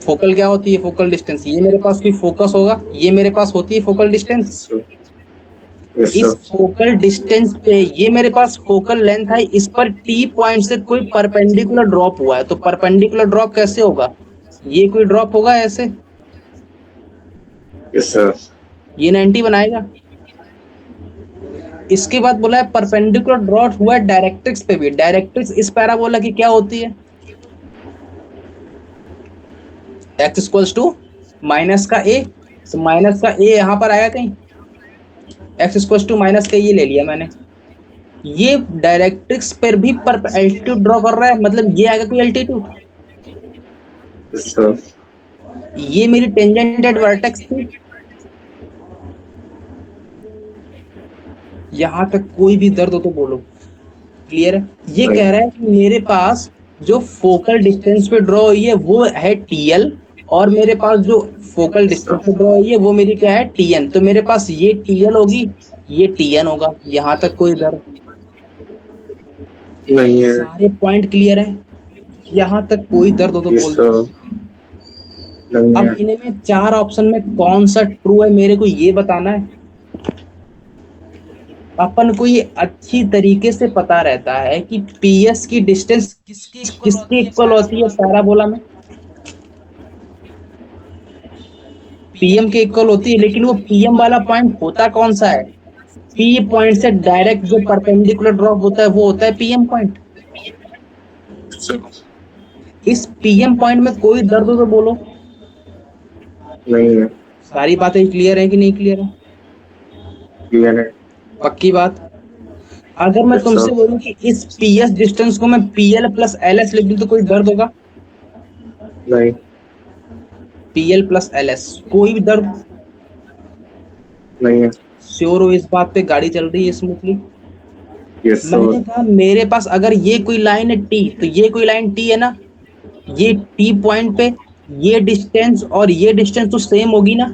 फोकल क्या होती है, फोकल डिस्टेंस, ये मेरे पास कोई फोकस होगा, ये मेरे पास होती है फोकल डिस्टेंस। इस फोकल डिस्टेंस पे ये मेरे पास फोकल लेंथ है, इस पर टी पॉइंट से कोई परपेंडिकुलर ड्रॉप हुआ है, तो परपेंडिकुलर ड्रॉप कैसे होगा, ये कोई ड्रॉप होगा ऐसे, यस सर, ये 90 बनाएगा। इसके बाद बोला है परपेंडिकुलर ड्रॉट हुआ है डायरेक्ट्रिक्स पे भी। डायरेक्ट्रिक्स इस पैराबोला की क्या होती है? x इक्वल्स टू माइनस का a, तो माइनस का a यहाँ पर आया कहीं, x इक्वल्स टू माइनस का ये ले लिया मैंने। ये डायरेक्ट्रिक्स पर भी एल्टीट्यूड ड्रॉ कर रहा है, मतलब ये आएगा कोई एल्टीट्यूड। यस सर, ये मेरी टेंजेंट एट वर्टेक्स थी। यहां तक कोई भी दर्द हो तो बोलो, क्लियर है? ये कह रहा है कि मेरे पास जो फोकल डिस्टेंस पे ड्रॉ हुई है वो है टीएल, और मेरे पास जो फोकल डिस्टेंस पे ड्रॉ हुई है वो मेरी क्या है, टीएन। तो मेरे पास ये टीएल होगी, ये टीएन होगा। यहां तक कोई दर्द नहीं है, सारे पॉइंट क्लियर है? यहां तक कोई दर्द हो तो यस बोल सर, दो। नहीं है, अब इनमें 4 ऑप्शन में कौन सा ट्रू है मेरे को ये बताना है। अपन को ये अच्छी तरीके से पता रहता है कि पीएस की डिस्टेंस किसकी इक्वल होती है पैराबोला में, पीएम के इक्वल होती है। लेकिन वो पीएम वाला पॉइंट होता कौन सा है? पी पॉइंट से डायरेक्ट जो परपेंडिकुलर ड्रॉप होता है वो होता है पीएम पॉइंट। इस पीएम पॉइंट में कोई दर्द हो तो बोलो। नहीं है, सारी बातें क्लियर है कि नहीं क्लियर है? क्लियर है, पक्की बात। अगर मैं तुमसे बोलूं कि इस पीएस डिस्टेंस को मैं पीएल प्लस एलएस लिख दूं तो कोई दर्द होगा? नहीं, पीएल प्लस एलएस, कोई भी दर्द नहीं है, श्योर हो इस बात पे? गाड़ी चल रही है स्मूथली? यस मैंने सर, कहा मेरे पास अगर ये कोई लाइन है टी, तो ये कोई लाइन टी है ना, ये टी पॉइंट पे ये डिस्टेंस और ये डिस्टेंस तो सेम होगी ना,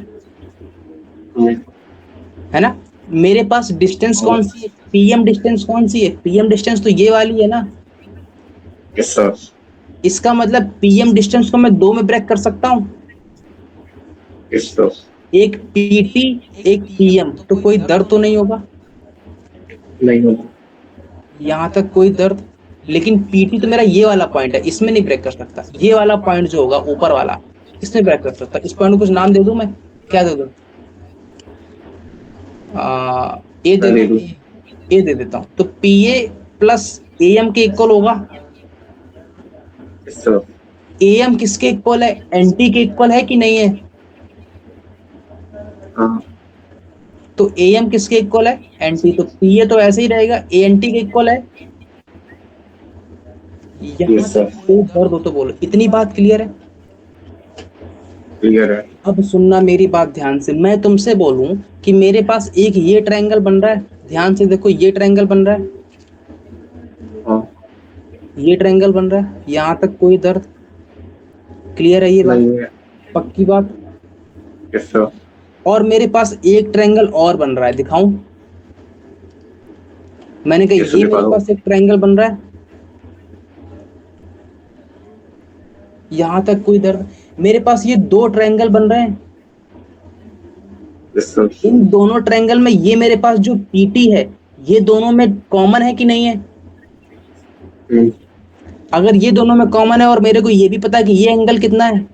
है ना? मेरे पास डिस्टेंस कौन सी है? पीएम डिस्टेंस कौन सी है? पीएम डिस्टेंस तो ये वाली है ना। यस सर, इसका मतलब पीएम डिस्टेंस को मैं 2 में ब्रेक कर सकता हूँ, यस सर, एक पीटी एक पीएम। तो कोई दर्द तो नहीं होगा? नहीं होगा, यहां तक कोई दर्द। लेकिन पीटी तो मेरा ये वाला पॉइंट है, इसमें नहीं ब्रेक कर सकता। ये वाला पॉइंट जो होगा ऊपर वाला, इसमें ब्रेक कर सकता। इस पॉइंट को कुछ नाम दे दूं मैं? क्या दे दूं? ए दे दूं? ए दे देता हूं। तो पीए प्लस एएम के इक्वल होगा। यस सर, एएम किसके इक्वल है? एनटी के इक्वल है कि नहीं है? हाँ, तो एएम किसके इक्वल है? एनटी। तो पीए तो ऐसे ही रहेगा, एएनटी के इक्वल है। यहाँ यस सर, तक कोई दर्द हो तो बोलो। इतनी बात क्लियर है? क्लियर है, अब सुनना मेरी बात ध्यान से। मैं तुमसे बोलूं कि मेरे पास एक ये ट्रायंगल बन रहा है, ध्यान से देखो, ये ट्रायंगल बन रहा है, हाँ, ये ट्रायंगल बन रहा है। यहाँ तक कोई दर्द क्लियर है? ये बात नहीं है, पक्की बात। यस सर, और मेरे पास एक ट्रायंगल और बन रहा है, दिखाऊं? मैंने कहा Yes, ये दिखा मेरे दो। पास एक ट्रायंगल बन रहा है। यहाँ तक कोई दर्द? मेरे पास ये 2 ट्रायंगल बन रहे हैं। यस सर, इन दोनों ट्रायंगल में ये मेरे पास जो पीटी है, ये दोनों में कॉमन है कि नहीं है? अगर ये दोनों में कॉमन है और मेरे को ये भी पता है कि ये एंगल कितना है,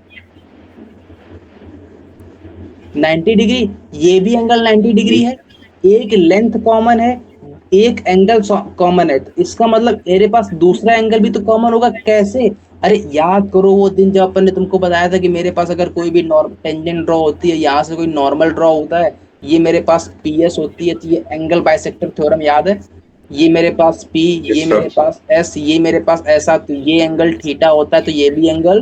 90 डिग्री, ये भी एंगल 90 डिग्री है, एक लेंथ कॉमन है, एक एंगल कॉमन है, तो इसका मतलब मेरे पास दूसरा एंगल भी तो कॉमन होगा। कैसे? अरे याद करो वो दिन जब अपन ने तुमको बताया था कि मेरे पास अगर कोई भी टेंजेंट ड्रॉ होती है, यहाँ से कोई नॉर्मल ड्रॉ होता है, ये मेरे पास पीएस होती है, तो ये एंगल बाइसेक्टर थ्योरम याद है? ये मेरे पास पी, ये मेरे पास एस, ये मेरे पास ऐसा, तो ये एंगल थीटा होता है, तो ये भी एंगल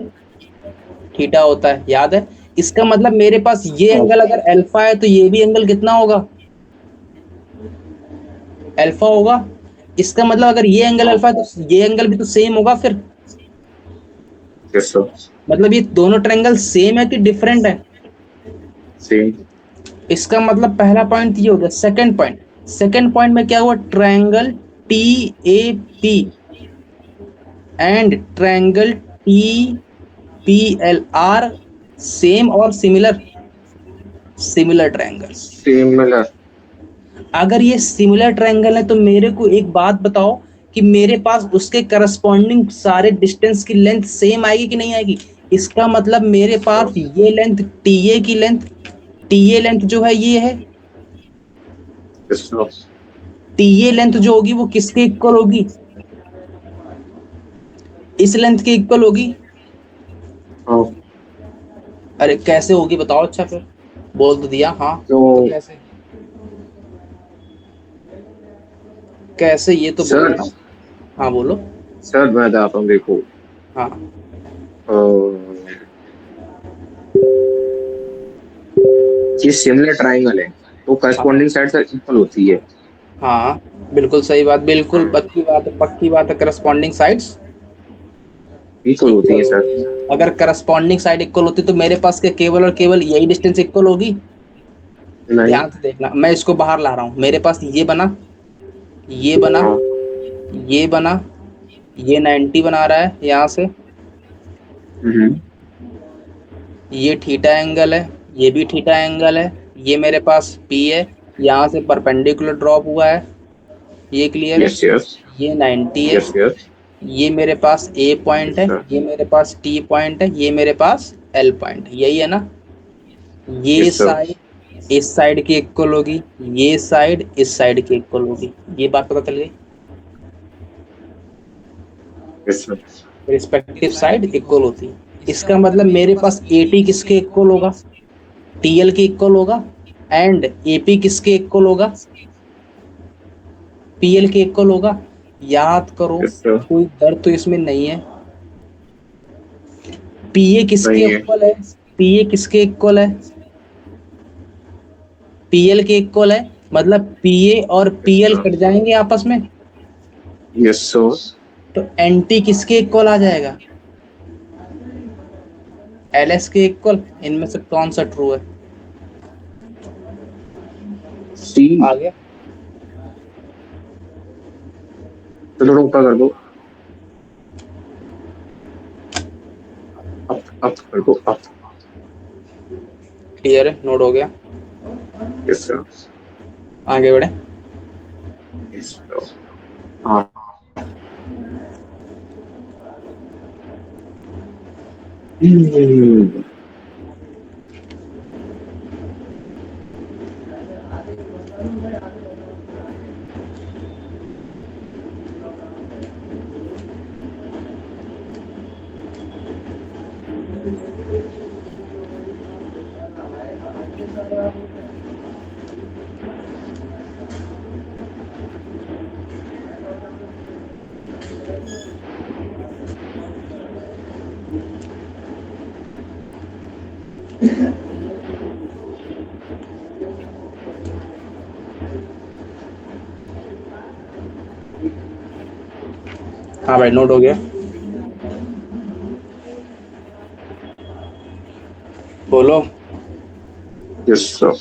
थीटा होता है, याद है? इसका मतलब मेरे पास ये एंगल अगर अल्फा है तो ये भी एंगल कितना होगा? अल्फा होगा। इसका मतलब अगर ये एंगल अल्फा है तो ये एंगल भी तो सेम होगा फिर। यस सर, मतलब ये दोनों ट्रायंगल सेम है कि डिफरेंट है? सेम, इसका मतलब पहला पॉइंट ये हो गया। सेकंड पॉइंट में क्या हुआ? Triangle T A P and triangle T P L R same और सिमिलर ट्रायंगल। सिमिलर, अगर ये सिमिलर ट्रायंगल है तो मेरे को एक बात बताओ कि मेरे पास उसके करस्पॉन्डिंग सारे डिस्टेंस की लेंथ सेम आएगी कि नहीं आएगी? इसका मतलब मेरे पास ये लेंथ टीए लेंथ जो है ये है, यस सर। टीए लेंथ जो होगी वो किसके इक्वल होगी, इस लेंथ के इक्वल होगी। हाँ, अरे कैसे होगी बताओ, अच्छा फिर बोल तो दिया, हाँ तो तो कैसे, कैसे ये तो बोलो सर ना। हाँ बोलो। सर मैं बताता हूँ, देखो हाँ अ, ये सिमिलर ट्राइंगल है तो हाँ करस्पॉन्डिंग साइड सर इक्वल होती है। हाँ, बिल्कुल सही बात, बिल्कुल हाँ, पक्की बात है, करस्पॉन्डिंग साइड्स इक्वल होती इक्वल है सर। होती है। अगर करस्पॉन्डिंग साइड इक्वल होती तो मेरे पास क्या केवल और केवल यही डिस्टेंस इक्वल होगी। नहीं। ध्यान से देखना, मैं इसको बाहर ला रहा हूँ, मेरे पास ये बना, ये बना, हाँ। ये बना, ये 90 बना रहा है यहाँ से, हम्म। ये थीटा एंगल है, ये भी थीटा एंगल है, ये मेरे पास पी है, यहाँ से परपेंडिकुलर ड्रॉप हुआ है, ये क्लियर है, यस यस। ये 90 है, यस यस। ये मेरे पास ए पॉइंट यस है, सर। ये मेरे पास टी पॉइंट है, ये मेरे पास एल पॉइंट है, यही है ना। ये यस सर। साइड इस साइड की इक्वल होगी, ये साइड इस साइड की इक्वल होगी, ये बात पता चल गई। Yes sir. Respective side equal होती है, इसका मतलब मेरे पास ए टी किसके इक्वल होगा, टीएल के इक्वल होगा, एंड एपी किसके इक्वल होगा, पीएल के इक्वल होगा। याद करो, यस सर। कोई दर्द तो इसमें नहीं है। पीए किसके नहीं है। इक्वल है, पीए किसके इक्वल है, पीएल के इक्वल है, मतलब पीए और यस पीएल सर। कट जाएंगे आपस में, यस सर। तो एनटी किसके इक्वल आ जाएगा, एलएस के इक्वल। इनमें से कौन सा ट्रू है, सी। आ गया। तो थोड़ा ऊपर कर दो। अप कर दो, अप। क्लियर है, नोट हो गया, यस सर। आगे बढ़े। Yes sir. हाँ। हम्म। हाँ भाई नोट हो गया, बोलो। Yes sir.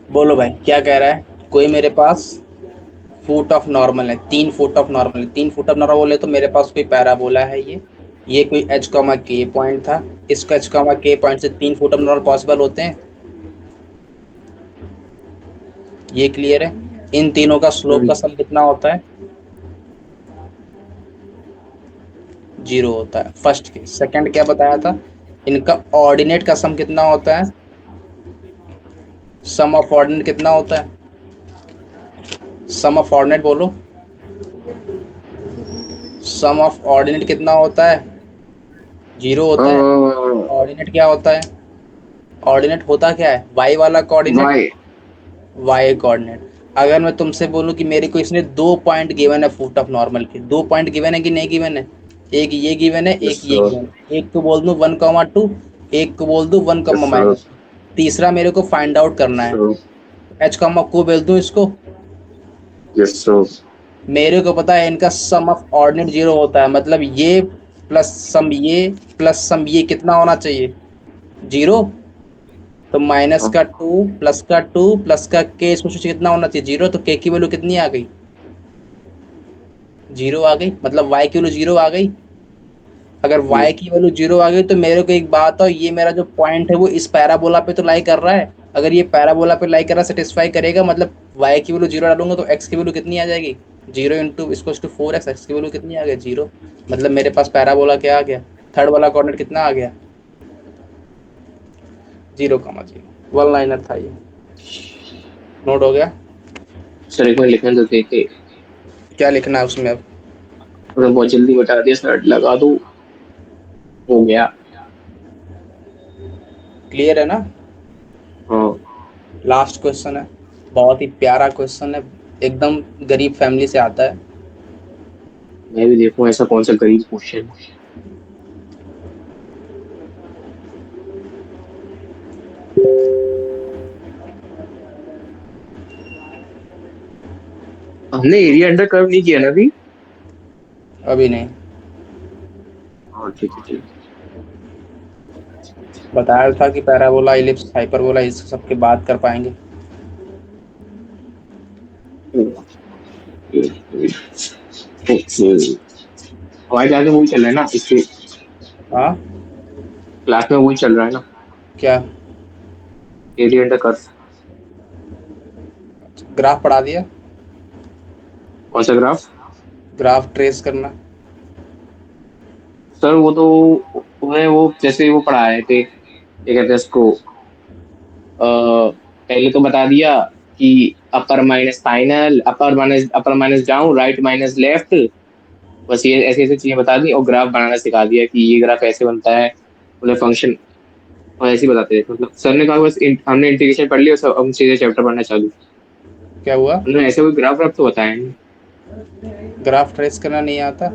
बोलो भाई क्या कह रहा है, कोई मेरे पास फुट ऑफ नॉर्मल है, 3 फुट ऑफ नॉर्मल है, 3 फुट ऑफ नॉर्मल बोले तो मेरे पास कोई पैराबोला है, ये कोई एच कॉमा के पॉइंट था, इसका एच कॉमा के पॉइंट से 3 फुट ऑफ नॉर्मल पॉसिबल होते हैं, ये क्लियर है। इन तीनों का स्लोप का सम कितना होता है, 0 होता है फर्स्ट के। सेकंड क्या बताया था, इनका ऑर्डिनेट का सम कितना होता है, सम ऑफ ऑर्डिनेट कितना होता है, सम ऑफ ऑर्डिनेट बोलो, सम ऑफ ऑर्डिनेट कितना होता है, 0 होता है। ऑर्डिनेट क्या होता है, ऑर्डिनेट होता क्या है, वाई वाला कोऑर्डिनेट, वाई। Y coordinate. अगर मैं तुमसे बोलूं कि मेरे को इसने 2 पॉइंट गिवन है फुट ऑफ नॉर्मल के, 2 पॉइंट गिवन है कि नहीं गिवन है, एक ये गिवन है, यस एक ये सर। गिवन है, एक को बोल दूं 1,2, एक को बोल दूं 1, यस सर। माइनस, तीसरा मेरे को फाइंड आउट करना है, सर। एच कॉमा को बोल दूं इसको, यस सर। मेरे को पता है इनका सम ऑफ ऑर्डिनेट 0 होता है, मतलब ये प्लस सम ये कितना होना चाहिए, 0। तो माइनस का 2 प्लस का 2 प्लस का के, इसमें से कितना होना चाहिए, 0, तो के की वैल्यू कितनी आ गई, 0 आ गई, मतलब y की वैल्यू 0 आ गई। अगर y की वैल्यू 0 आ गई तो मेरे को एक बात हो, ये मेरा जो पॉइंट है वो इस पैराबोला पे तो लाई कर रहा है, अगर ये पैराबोला पे लाई कर रहा है, सेटिस्फाई करेगा, मतलब y की वैल्यू 0 डालूंगा तो x की वैल्यू कितनी आ जाएगी, 0 इंटू इसको टू 4x, एक्स की वैल्यू कितनी आ गई, 0, मतलब मेरे पास पैराबोला क्या आ गया, थर्ड वाला कोऑर्डिनेट कितना आ गया 0,0 वन लाइनर था ये। नोट हो गया। सर एक बार लिखने तो देते, क्या लिखना है उसमें अब? बहुत जल्दी बता दिया सर, लगा दो, हो गया। क्लियर है ना? हाँ लास्ट क्वेश्चन है, बहुत ही प्यारा क्वेश्चन है, एकदम गरीब फैमिली से आता है। मैं भी देखूं ऐसा कौन सा गरीब क्वेश्चन। हमने एरिया अंडर कर्व नहीं किया ना अभी। अभी नहीं। हाँ ठीक है ठीक बताया था कि पैराबोला, इलिप्स, हाइपरबोला इस सब की बात कर पाएंगे। है। हमारे क्लास में वही चल रहा है ना, इसके हाँ क्लास में वही चल रहा है ना, क्या? Area under curve. ग्राफ पढ़ा दिया? कौन सा ग्राफ? ग्राफ ट्रेस करना। सर वो तो उन्हें वो जैसे वो पढ़ाए थे, क्या कहते हैं उसको, पहले तो बता दिया कि अपर माइनस फाइनल, अपर minus down, right minus left, बस ये ऐसी ऐसी चीजें बता दी, और ग्राफ बनाना सिखा दिया कि ये ग्राफ ऐसे बनता है, उन्हें फंक्शन, और ऐसे ही बताते थे। मतलब सर ने कहा बस हमने इंटीग्रेशन पढ़ लिया, सब हम सीधे चैप्टर पढ़ना चालू। क्या हुआ? उन्होंने ऐसे कोई ग्राफ व्राफ तो बताया नहीं, ग्राफ ट्रेस करना नहीं आता?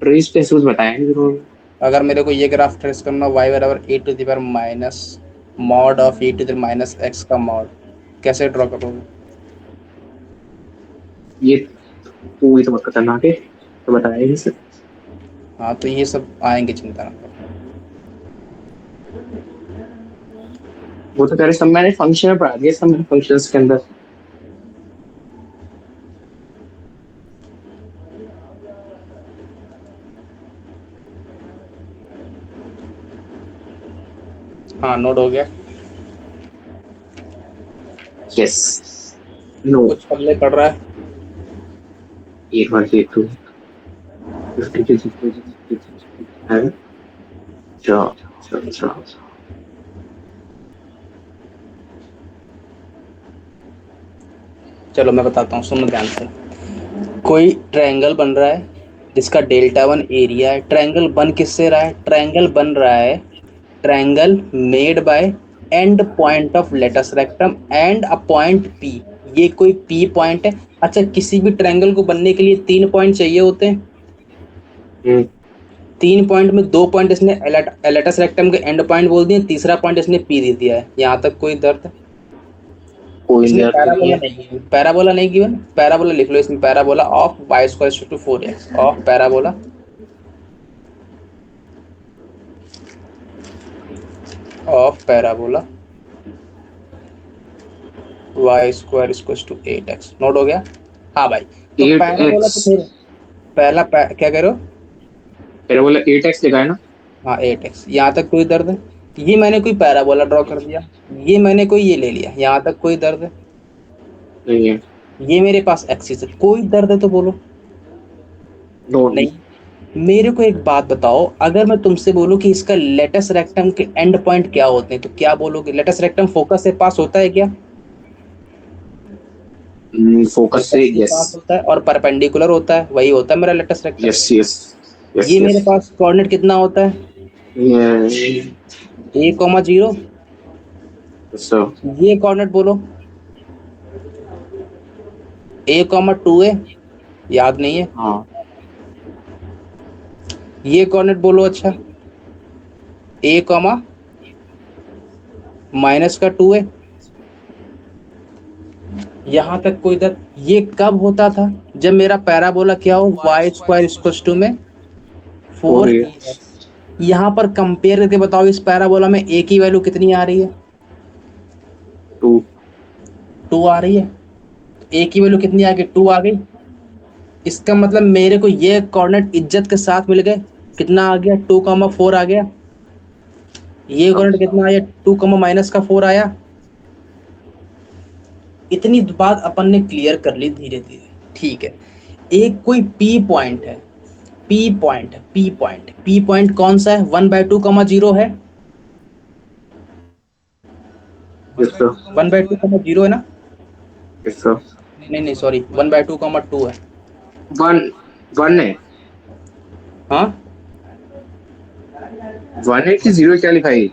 ट्रेस टेस्ट कुछ बताया नहीं उन्होंने। अगर मेरे को ये ग्राफ ट्रेस करना, y बराबर a to the power minus mod of a to the minus x का मॉड, कैसे ड्रॉ करोगे? ये तो ये तो बहुत खतरनाक है, तो बताया नहीं सर। हाँ तो ये सब आएंगे, चिंता ना करो। वो तो कह रहे सब मैंने फंक्शन में पढ़ा दिया, सब मैंने फंक्शंस के अंदर। हाँ नोट हो गया। यस नो, कुछ पल्ले पड़ रहा है? एक बार देख लो। है अच्छा अच्छा अच्छा। चलो मैं बताता हूँ, सुनो ध्यान से। कोई ट्रायंगल बन रहा है जिसका डेल्टा वन एरिया है। ट्रायंगल बन किससे रहा है? ट्रायंगल बन रहा है, triangle made by end point of latus rectum and a point P. ये कोई पी पॉइंट है। अच्छा, किसी भी ट्रायंगल को बनने के लिए 3 पॉइंट चाहिए होते हैं। हम्म, 3 पॉइंट में 2 पॉइंट इसने लेटस रेक्टम के एंड पॉइंट बोल दिए, तीसरा पॉइंट इसने पी दे दिया है। यहाँ तक कोई दर्द? कोई इसमें दर्द नहीं पैराबोला है। नहीं गिवन, पैराबोला नहीं गिवन। पैराबोला लिख लो इसमें, parabola of y square to 4x of parabola of parabola y square equals to 8x। Note हो गया? हाँ भाई। तो एट पैराबोला एक्स तो मेरे क्या कह रहे हो? मेरा बोला 8x लिखा है ना। हाँ 8x। यहाँ तक कोई दर्द है? ये मैंने कोई पैराबोला ड्रॉ कर दिया, ये मैंने कोई ये ले लिया, यहाँ तक कोई दर्द है? नहीं है। ये मेरे पास एक्सिस है, कोई दर्द है तो बोलो। नो नहीं। मेरे को एक बात बताओ, अगर मैं तुमसे बोलूं कि इसका लेटस रेक्टम के एंड पॉइंट क्या होते हैं, तो क्या बोलोगे? लेटस रेक्टम फोकस से पास होता है क्या? फोकस से, फोकस से यस पास होता है और परपेंडिकुलर होता है, वही होता है मेरा latus rectum. Yes yes yes ये यस। मेरे पास कोऑर्डिनेट कितना होता है? a comma 0। सो ये कोऑर्डिनेट बोलो, a कॉमा 2a, याद नहीं है? हाँ ये कोऑर्डिनेट बोलो, अच्छा a कॉमा माइनस का 2a, यहाँ तक कोई दर्द? ये कब होता था? जब मेरा पैराबोला क्या हो, वाई स्क्वायर इक्वल्स टू में 4 4 ax। यहाँ पर कंपेयर करके बताओ, इस पैराबोला में a की वैल्यू कितनी आ रही है? 2 2 आ रही है। a की वैल्यू कितनी आ गई? 2 आ गई। इसका मतलब मेरे को ये कोऑर्डिनेट इज्जत के साथ मिल गए। कितना आ गया? 2,4 आ गया। ये कोऑर्डिनेट कितना आया? 2,-4 आया। इतनी बात अपन ने क्लियर कर ली धीरे धीरे, ठीक है। एक कोई पी पॉइंट है, पी पॉइंट कौन सा है? 1/2, 0 है। Yes sir. 1/2, 0 है ना? Yes sir. नहीं सॉरी, 1/2, 2 है। वन वन है। हाँ, 1 है कि 0 क्या लिखा है?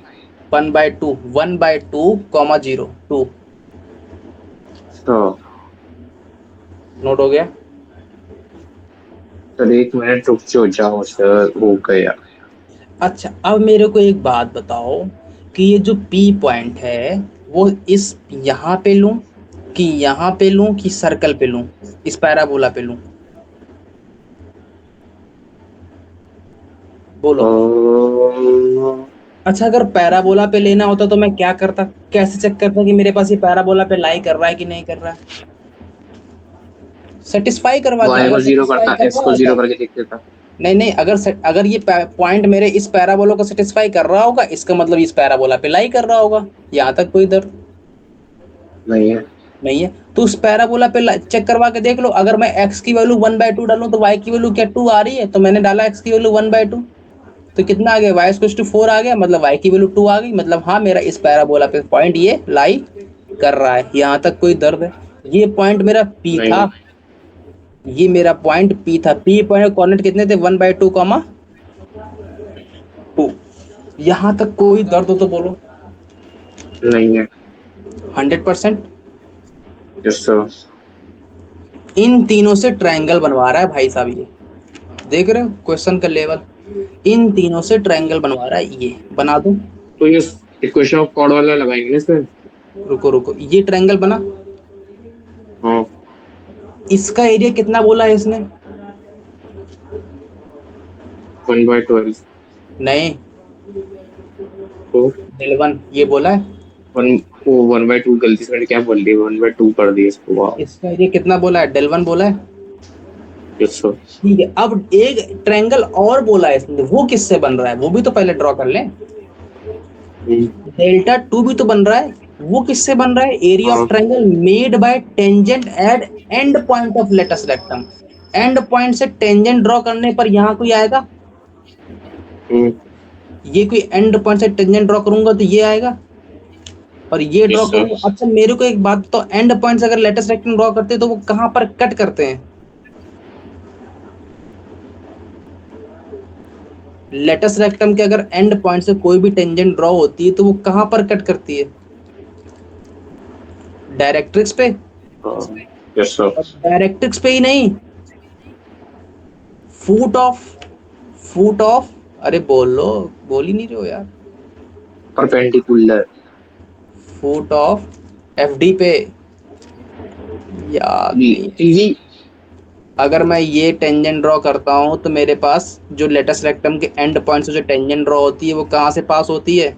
1/2, 2 तो नोट हो गया? सर 1 मिनट रुक जाओ सर, हो गया। अच्छा, अब मेरे को एक बात बताओ कि ये जो पी पॉइंट है वो इस यहाँ पे लूं कि यहाँ पे लूं कि सर्कल पे लूं, इस पैराबोला पे लूं? बोलो। अ, अच्छा, अगर पैराबोला पे लेना होता तो मैं क्या करता? कैसे चेक करता कि मेरे पास ये पैराबोला पे लाई कर रहा है कि नहीं कर रहा है? सेटिस्फाई करवा के, y अगर को 0 सेटिस्फाई करता, कर s रहा को होता। 0 करके देख देता। नहीं, अगर ये पॉइंट मेरे इस पैराबोला को सेटिस्फाई कर रहा होगा, इसका मतलब इस पैराबोला पे लाई कर रहा होगा। यहाँ तक कोई दर्द नहीं है। नहीं है। तो उस पैराबोला पे चेक करवा के देख लो, अगर मैं x की वैल्यू 1/2 डालूं तो y की वैल्यू क्या 2 आ रही है? तो मैंने डाला x की वैल्यू 1/2, तो कितना आ गया? y=4 आ गया, मतलब y की वैल्यू 2 आ गई। मतलब हाँ, मेरा इस पैराबोला पे पॉइंट ये लाई कर रहा है। यहाँ तक कोई दर्द है? ये पॉइंट मेरा P नहीं था, है। ये मेरा पॉइंट P था। P पॉइंट कोऑर्डिनेट कितने थे? 1/2, 2। यहाँ तक कोई दर्द हो तो बोलो। नहीं है। 100%। Yes sir. इन तीनों से ट्रायंगल बनवा रहा है भाई साहब ये। देख रहे हो क्वेश्चन का लेवल? इन तीनों से ट्रायंगल बनवा रहा है ये। बना दूं? तो ये इक्वेशन ऑफ कॉर्ड वाला लगाएंगे ना इसमें? रुको, ये ट्रायंगल बना। हाँ। इसका एरिया कितना बोला है इसने? 1/12। नहीं, तो Δ1 ये बोला है। 1/2 गलती से मैंने क्या बोल दिया, 1/2 कर दिया इसको। वाह। इसका एरिया कितना बोला है? Δ1 बोला है। Yes sir. ठीक है, अब एक ट्रायंगल और बोला है इसने, वो किससे बन रहा है वो भी तो पहले ड्रॉ कर लें। Δ2 भी तो बन रहा है, वो किससे बन रहा है? एरिया ऑफ हाँ। Triangle made by tangent at end point of latus rectum. End point से टेंजेंट ड्रॉ करने पर यहाँ कोई आएगा? ये कोई एंड पॉइंट से टेंजेंट ड्रॉ करूंगा तो ये आएगा, और ये ड्रॉ यस सर। करूंगा। अच्छा, मेरे को एक बात तो, एंड पॉइंट से अगर लेटेस्ट रेक्टेंगल ड्रॉ करते हैं तो वो कहां पर कट करते हैं? लेटेस्ट रेक्टम के अगर एंड पॉइंट से कोई भी टेंजेंट ड्रॉ होती है तो वो कहां पर कट करती है? डायरेक्ट्रिक्स पे। Yes sir. डायरेक्ट्रिक्स पे ही नहीं, फूट ऑफ, अरे बोलो, बोल ही नहीं रहे हो यार। परपेंडिकुलर। फूट ऑफ एफडी पे। याद नहीं। इजी। अगर मैं ये टेंजेंट ड्रॉ करता हूं तो मेरे पास जो लेटेस्ट रेक्टम के एंड पॉइंट से जो टेंजेंट ड्रॉ होती है वो कहां से पास होती है?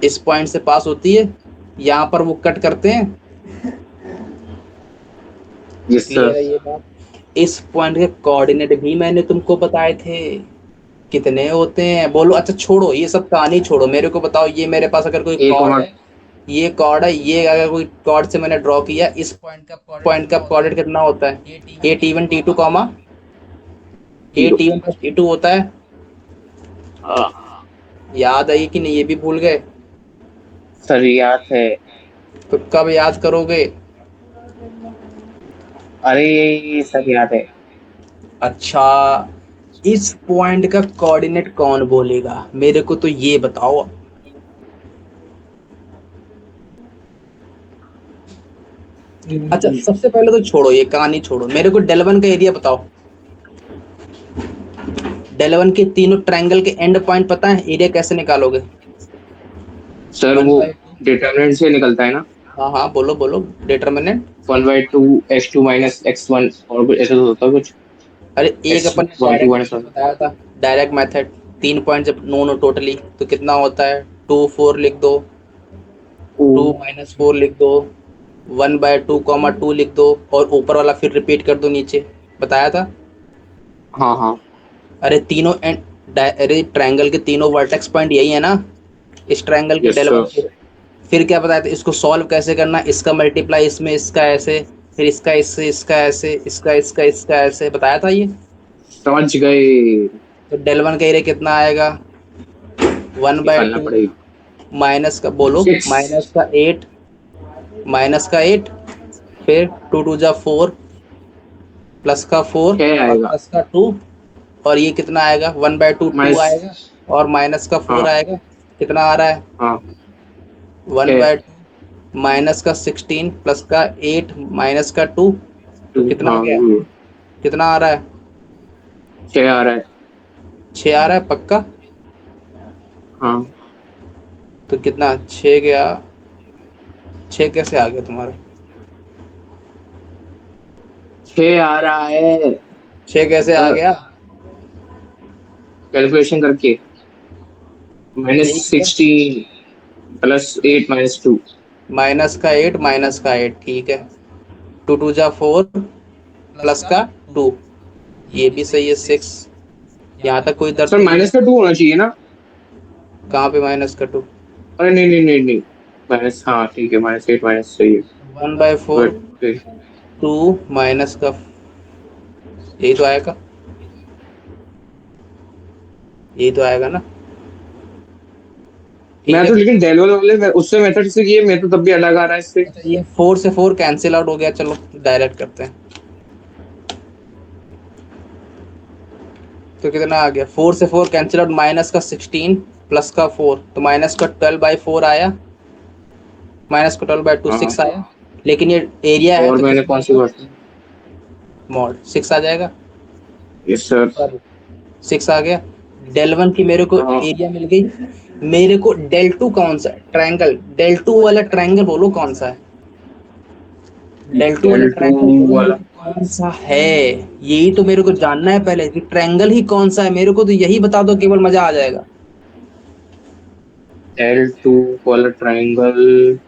इस पॉइंट से पास होती है, यहां पर वो कट करते हैं। Yes clear sir. है ये बात? इस पॉइंट के कोऑर्डिनेट भी मैंने तुमको बताए थे, कितने होते हैं बोलो। अच्छा छोड़ो, ये सब कहानी छोड़ो, मेरे को बताओ, ये मेरे पास अगर कोई ए कॉर्ड कॉमा। है, ये कॉर्ड है, ये अगर कोई कॉर्ड से मैंने ड्रॉ किया, इस पॉइंट का कोऑर्डिनेट कितना होता है? ए T1 T2 कॉमा ए T1 प्लस T2 होता है। याद आई कि नहीं? ये भी भूल गए? सर याद है। तो कब याद करोगे? अरे सर याद है। अच्छा, इस पॉइंट का कोऑर्डिनेट कौन बोलेगा मेरे को तो ये बताओ। अच्छा, सबसे पहले तो छोड़ो, ये कहानी छोड़ो, मेरे को Δ1 का एरिया बताओ। Δ1 के तीनों ट्रायंगल के एंड पॉइंट पता है? एरिया कैसे निकालोगे? सर वो डिटरमिनेंट से निकलता है ना। हाँ, बोलो डिटरमिनेंट। 1/2 x2 माइनस x1 और कुछ ऐसा तो होता है कुछ। अरे एक अपन ने x1 2 डायरेक्ट माइनस मेथड 1। बताया था, डायरेक्ट मेथड। 3 पॉइंट जब नो टोटली तो कितना होता है? 2 4 लिख दो, 2 - 4 लिख दो, 1/2, 2 लिख दो, और ऊपर वाला फिर रिपीट कर दो नीचे। बताया था। हाँ हाँ। अरे तीनों एंड, अरे ट्रायंगल के तीनों वर्टेक्स पॉइंट यही है ना, इस ट्रायंगल के यस Δ1। सर। फिर क्या बताया था? इसको सॉल्व कैसे करना, इसका मल्टीप्लाई इसमें, इसका ऐसे। फिर इसका इससे, इसका ऐसे, इसका इसका इसका ऐसे बताया था ये। समझ गए। तो डेल वन का एरिया कितना आएगा? 1/2 निकालना पड़ेगा। माइनस का बोलो, 6। -8, -8, फिर 2 2 जा 4, +4 और आएगा। +2, और ये कितना आएगा? 1/2 2 माइनस। आएगा, और -4 हाँ आएगा। कितना आ रहा है? हाँ। वन छः। बाय टू -16 +8 -2, तो 2। कितना आ हाँ गया? ये कितना आ रहा है? 6 आ रहा है। 6 आ रहा है पक्का? हाँ। तो कितना 6 गया? 6 कैसे आ गया तुम्हारा? 6 आ रहा है। 6 कैसे आ गया? कैलकुलेशन करके। यही किया, -16 +8 -2। -8 ठीक है। 2 2 जा 4 +2, ये भी सही है 6। यहाँ तक कोई दर्द सर तो नहीं है? -2 होना चाहिए ना। कहाँ पे -2? अरे नहीं नहीं नहीं नहीं। माइनस, हाँ ठीक है, -8 माइनस सही है। 1/4 बट फिर 2 माइनस का, यही तो आएगा, यही तो आएगा ना? ठीक मैं है। तो, लेकिन डेल वाले उससे मेथड से किए, मैं तो तब भी अलग आ रहा है इससे। अच्छा, ये 4 से 4 कैंसिल आउट हो गया, चलो डायरेक्ट करते हैं। तो कितना आ गया? 4 से 4 कैंसिल आउट, -16 +4, तो -12/4 आया, -12/2 हाँ। 6 आया। लेकिन ये एरिया है और तो मैंने कितना कौन सी आएगा? बात। मॉड 6 आ जाएगा। Yes sir. सॉरी, 6 आ गया। डेल वन की मेरे को हाँ। एरिया मिल गई। मेरे को डेल टू कौन सा है? ट्रायंगल डेल टू वाला ट्रायंगल बोलो कौन सा है? डेल टू वाला डेल टू ट्रायंगल बोलो मेरे वाला। को कौन सा है? यही तो मेरे को जानना है पहले कि ट्रायंगल ही कौन सा है। मेरे को तो यही बता दो, केवल मजा आ जाएगा। डेल टू वाला ट्राइंगल।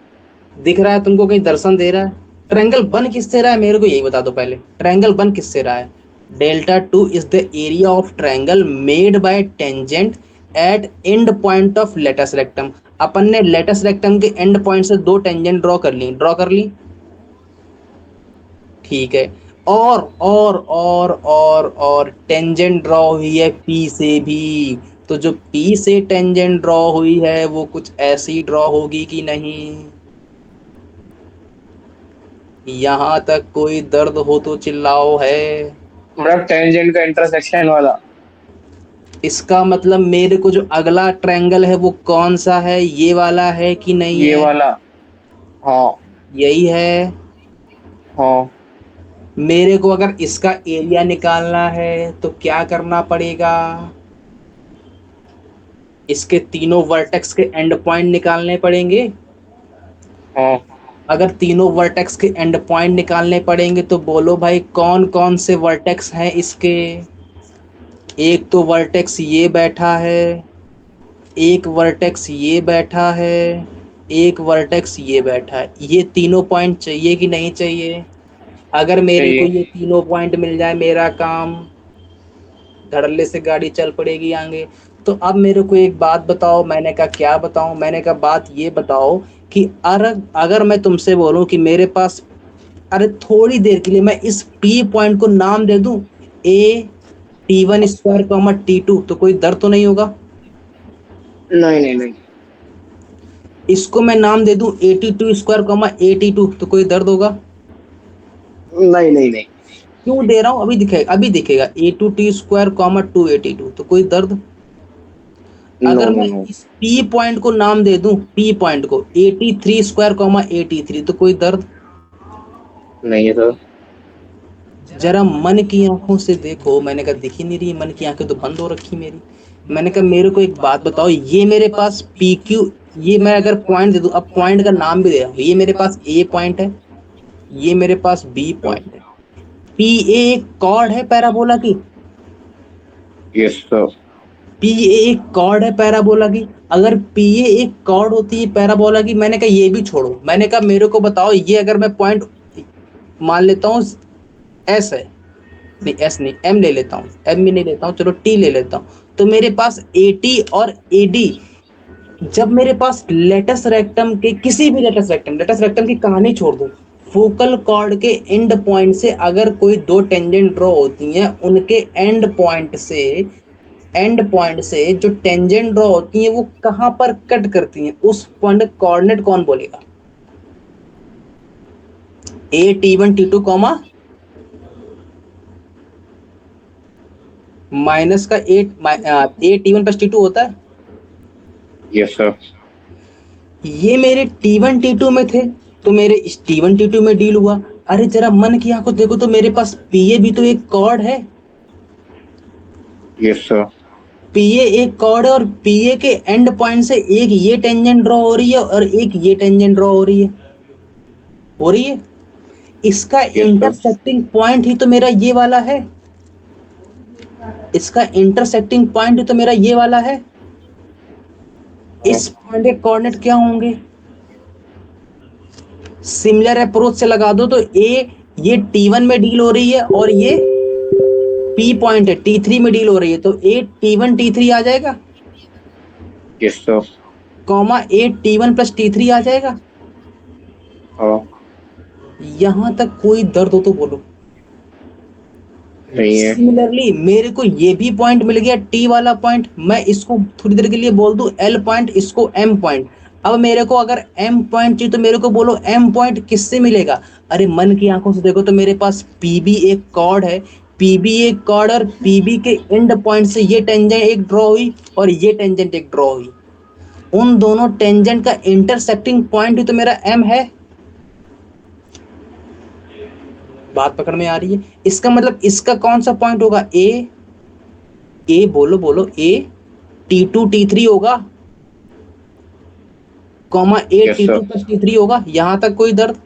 दिख रहा है तुमको? कहीं दर्शन दे रहा है? ट्रायंगल बन किससे रहा है मेरे को यही बता दो पहले। ट्रायंगल बन किससे रहा है? Δ2 is the area of triangle made by tangent at end point of latus rectum. अपन ने लेटस रेक्टम के एंड पॉइंट से 2 टेंजेंट ड्रॉ कर ली। ठीक है। और टेंजेंट ड्रॉ हुई है पी से भी। तो जो पी से टेंजेंट ड्रॉ हुई है वो कुछ ऐसी ड्रॉ होगी कि नहीं? यहाँ तक कोई दर्द हो तो चिल्लाओ है। मतलब टेंजेंट का इंटरसेक्शन वाला। इसका मतलब मेरे को जो अगला ट्रायंगल है वो कौन सा है? ये वाला है कि नहीं ये है? वाला। हाँ। यही है। हाँ। मेरे को अगर इसका एरिया निकालना है तो क्या करना पड़ेगा? इसके तीनों वर्टेक्स के एंड पॉइंट निकालने पड़ेंगे। हाँ। अगर तीनों वर्टेक्स के एंड पॉइंट निकालने पड़ेंगे तो बोलो भाई कौन कौन से वर्टेक्स हैं इसके? एक तो वर्टेक्स ये बैठा है, एक वर्टेक्स ये बैठा है, एक वर्टेक्स ये बैठा है। ये तीनों पॉइंट चाहिए कि नहीं चाहिए? अगर मेरे को चाहिए। ये तीनों पॉइंट मिल जाए मेरा काम धड़ल्ले से गाड़ी चल पड़ेगी आगे। तो अब मेरे को एक बात बताओ। मैंने कहा क्या बताऊं? मैंने कहा बात ये बताओ कि अगर अगर मैं तुमसे बोलूं कि मेरे पास, अरे थोड़ी देर के लिए मैं इस पी पॉइंट को नाम दे दूं T1² T2, तो कोई दर्द तो नहीं होगा? नहीं नहीं नहीं। इसको मैं नाम दे दूं A22² T2, तो कोई दर्द होगा? नहीं नहीं नहीं। क्यों दे रहा हूं? अभी दिखेगा A22²2 तो कोई दर्द? नो अगर नो मैं नो। इस पी पॉइंट को नाम दे दूं, पी पॉइंट को 83² 83, तो कोई दर्द? नहीं है सर। जरा मन की आंखों से देखो। मैंने कहा दिख ही नहीं रही, मन की आंखें तो बंद हो रखी मेरी। मैंने कहा मेरे को एक बात बताओ, ये मेरे पास पी क्यू, ये मैं अगर पॉइंट दे दूं, अब पॉइंट का नाम भी दे रहा हूं, ये मेरे पास ए पॉइंट है, ये मेरे पास बी पॉइंट है। पी ए एक कॉर्ड है पैराबोला की। Yes sir. पी ए एक कॉर्ड है पैराबोला की। अगर पी ए एक कॉर्ड होती है पैराबोला की, मैंने कहा ये भी छोड़ो, मैंने कहा मेरे को बताओ, ये अगर मैं पॉइंट मान लेता हूँ एस है, नहीं एस नहीं, एम ले लेता हूँ, एम भी नहीं लेता हूँ, चलो टी ले लेता हूँ। तो मेरे पास ए टी और ए डी, जब मेरे पास लेटस रेक्टम के किसी भी लेटस रेक्टम की कहानी छोड़ दो, फोकल कॉर्ड के एंड पॉइंट से अगर कोई दो टेंजेंट ड्रॉ होती हैं, उनके एंड पॉइंट से जो टेंजेंट ड्रॉ होती हैं वो कहां पर कट करती हैं, उस पॉइंट कोऑर्डिनेट कौन बोलेगा? ए T1 T2 कॉमा माइनस का ए T1 प्लस T2 होता है। Yes sir. ये मेरे T1 T2 में थे तो मेरे इस T1 T2 में डील हुआ। अरे जरा मन की आंखों देखो तो मेरे पास PA भी तो एक कॉर्ड है। Yes sir. PA एक कॉर्ड है और PA के एंड पॉइंट से एक ये टेंजेंट ड्रॉ हो रही है और एक ये टेंजेंट ड्रॉ हो रही है। इसका इंटरसेक्टिंग पॉइंट ही तो मेरा ये वाला है। इसका इंटरसेक्टिंग पॉइंट ही तो मेरा ये वाला है। इस पॉइंट के कोऑर्डिनेट क्या होंगे? सिमिलर अप्रोच से लगा दो तो ये T1 में डील हो रही है और ये P पॉइंट है T3 में डील हो रही है, तो A T1 T3 आ जाएगा। Yes sir. Comma A T1 plus T3 आ जाएगा। यहां तक कोई दर्द हो तो बोलो। नहीं है। सिमिलरली मेरे को ये भी पॉइंट मिल गया T वाला पॉइंट, मैं इसको थोड़ी देर के लिए बोल दूं L पॉइंट, इसको M पॉइंट। अब मेरे को अगर M पॉइंट चाहिए तो मेरे को बोलो M पॉइंट किससे मिलेगा? अरे मन की आंखों से देखो तो मेरे पास PB एक कॉर्ड है, PB एक कॉर्ड और PB के एंड पॉइंट से ये टेंजेंट एक ड्रॉ हुई और ये टेंजेंट एक ड्रॉ हुई। उन दोनों टेंजेंट का इंटरसेक्टिंग पॉइंट ही तो मेरा M है। बात पकड़ में आ रही है? इसका मतलब इसका कौन सा पॉइंट होगा? ए बोलो ए T2 T3 होगा, comma A T2 plus T3 होगा। यहां तक कोई दर्द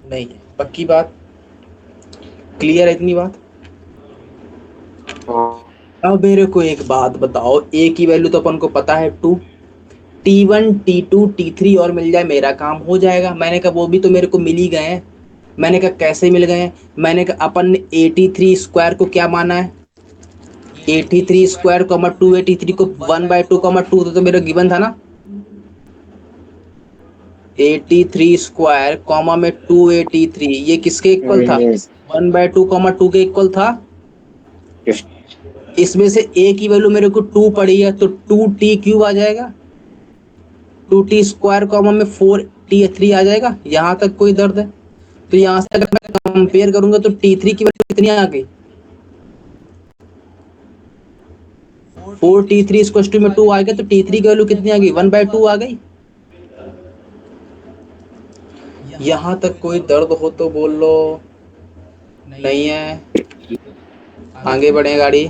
नहीं है? पक्की बात, क्लियर है इतनी बात? अब मेरे को एक बात बताओ, A की वैल्यू तो अपन को पता है 2, T1 T2 T3 और मिल जाए मेरा काम हो जाएगा। मैंने कहा वो भी तो मेरे को मिल ही गए हैं। मैंने कहा कैसे मिल गए हैं? मैंने कहा अपन ने 83 स्क्वायर को क्या माना है? 83 स्क्वायर कॉमा 283 को 1/2 तो मेरा गिवन था ना। 83 स्क्वायर कॉमा में 283 ये किसके इक्वल था? 1/2 के इक्वल था। इसमें से A की वैल्यू मेरे को 2 पड़ी है तो 2t क्यूब आ जाएगा, 2t स्क्वायर कॉमा में 4t3 आ जाएगा। यहां तक कोई दर्द है? तो यहां से अगर मैं कंपेयर करूंगा तो T3 की वैल्यू कितनी आ गई? 4t3 में 2 आ गया तो T3 की वैल्यू कितनी आ गई? 1/2 आ गई। यहां तक कोई दर्द हो तो बोल लो। नहीं है? आगे बढ़े गाड़ी।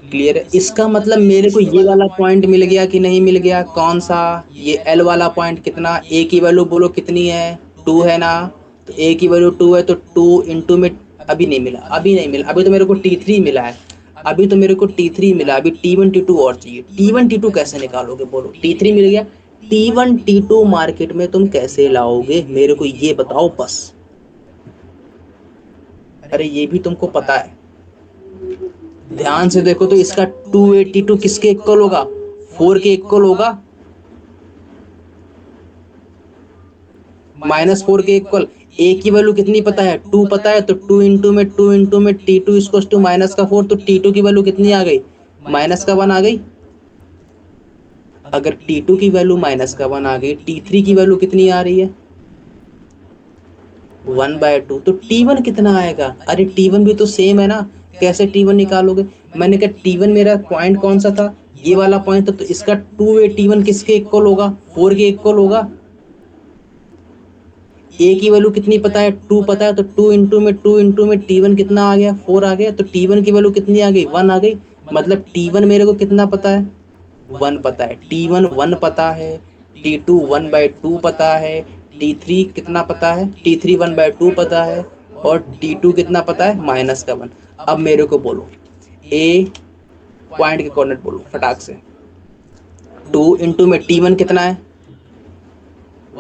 क्लियर है? इसका मतलब मेरे को ये वाला पॉइंट मिल गया कि नहीं मिल गया? कौन सा? ये L वाला पॉइंट। कितना? A की वैल्यू बोलो कितनी है? 2 है ना? तो A की वैल्यू 2 है तो 2 इंटू में अभी नहीं मिला, अभी तो मेरे को T3 मिला है। अभी T1 T2 और चाहिए। T1 T2 कैसे निकालोगे बोलो? T3 मिल गया, T1 T2 मार्केट में तुम कैसे लाओगे मेरे को ये बताओ बस। अरे ये भी तुमको पता है, ध्यान से देखो तो इसका 282 किसके इक्वल होगा? 4 के इक्वल होगा, -4 के इक्वल। A की वैल्यू कितनी पता है? 2 पता है तो 2 इंटू में T2 इक्वल्स टू -4 तो T2 की वैल्यू कितनी आ गई? -1 आ गई। अगर T2 की वैल्यू -1 आ गई, T3 की वैल्यू कितनी आ रही है? 1/2 तो T1 कितना आएगा? अरे T1 भी तो सेम है ना, कैसे T1 निकालोगे? मैंने कहा T1 मेरा पॉइंट कौन सा था? ये वाला पॉइंट था, तो इसका 2T1 किसके इक्वल होगा? 4 के इक्वल होगा। A की वैल्यू कितनी पता है? 2 पता है तो 2 इंटू में T1 कितना आ गया? 4 आ गया। तो T1 की वैल्यू कितनी आ गई? 1 आ गई। मतलब T1 मेरे को कितना पता है? 1 पता है। T1 1 पता है, T2 1/2 पता है, T3 कितना पता है? T3 1/2 पता है और T2 कितना पता है? -1। अब मेरे को बोलो A पॉइंट के कोऑर्डिनेट बोलो फटाक से। 2 इंटू में T1 कितना है?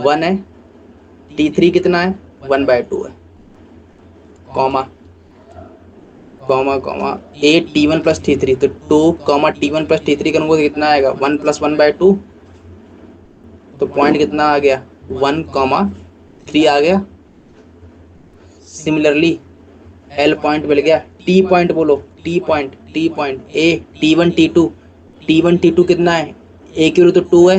1 है। T3 कितना है? 1/2 है। Comma A T1 plus T3 तो 2 T1 प्लस T3 करूंगा तो कितना आएगा? 1 + 1/2 तो पॉइंट कितना आ गया 1,3 आ गया। सिमिलरली एल पॉइंट मिल गया, टी पॉइंट बोलो, T point A T1 T2 कितना है, ए की वैल्यू तो 2 है,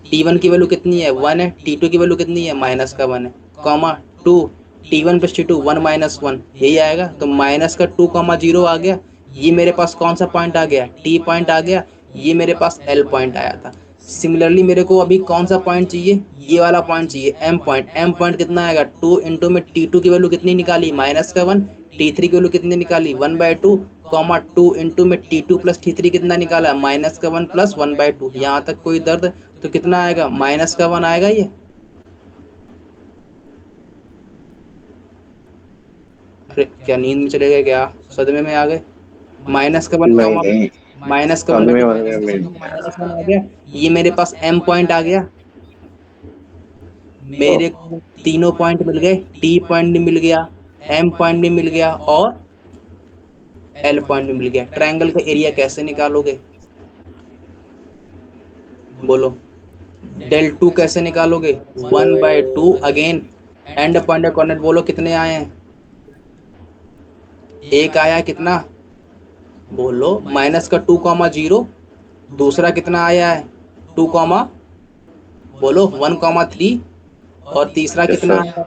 T1 की वैल्यू कितनी है 1 है, T2 की वैल्यू कितनी है -1 है, कॉमा 2 T1 + T2 1 - 1 यही आएगा। तो -2,0 आ गया। ये मेरे पास कौन सा पॉइंट आ गया, टी पॉइंट आ गया। ये मेरे पास एल पॉइंट आया था। सिमिलरली मेरे को अभी कौन सा पॉइंट चाहिए, ये वाला पॉइंट चाहिए, एम पॉइंट। एम पॉइंट कितना आएगा 2 इंटू में T2 की वैल्यू कितनी निकाली -1, T3 की वैल्यू कितनी निकाली 1/2, कॉमा 2 इंटू में T2 + T3 कितना निकाला -1 + 1/2। यहाँ तक कोई दर्द, तो कितना आएगा -1 आएगा। ये अरे क्या नींद में चले गए क्या, सदमे में आ गए। -1 नहीं कॉमा नहीं, -1 बाद बटे में -1 आ गया। ये मेरे पास एम पॉइंट आ गया। मेरे को तीनों पॉइंट मिल गए, टी पॉइंट भी मिल गया, एम पॉइंट भी मिल गया और एल पॉइंट भी मिल गया। ट्रायंगल का एरिया कैसे निकालोगे बोलो, del 2 कैसे निकालोगे 1/2 अगेन एंड पॉइंट कोऑर्डिनेट बोलो कितने आए हैं, एक आया कितना बोलो -2,0, दूसरा कितना आया है 2, बोलो 1,3 और तीसरा यस कितना सर। आया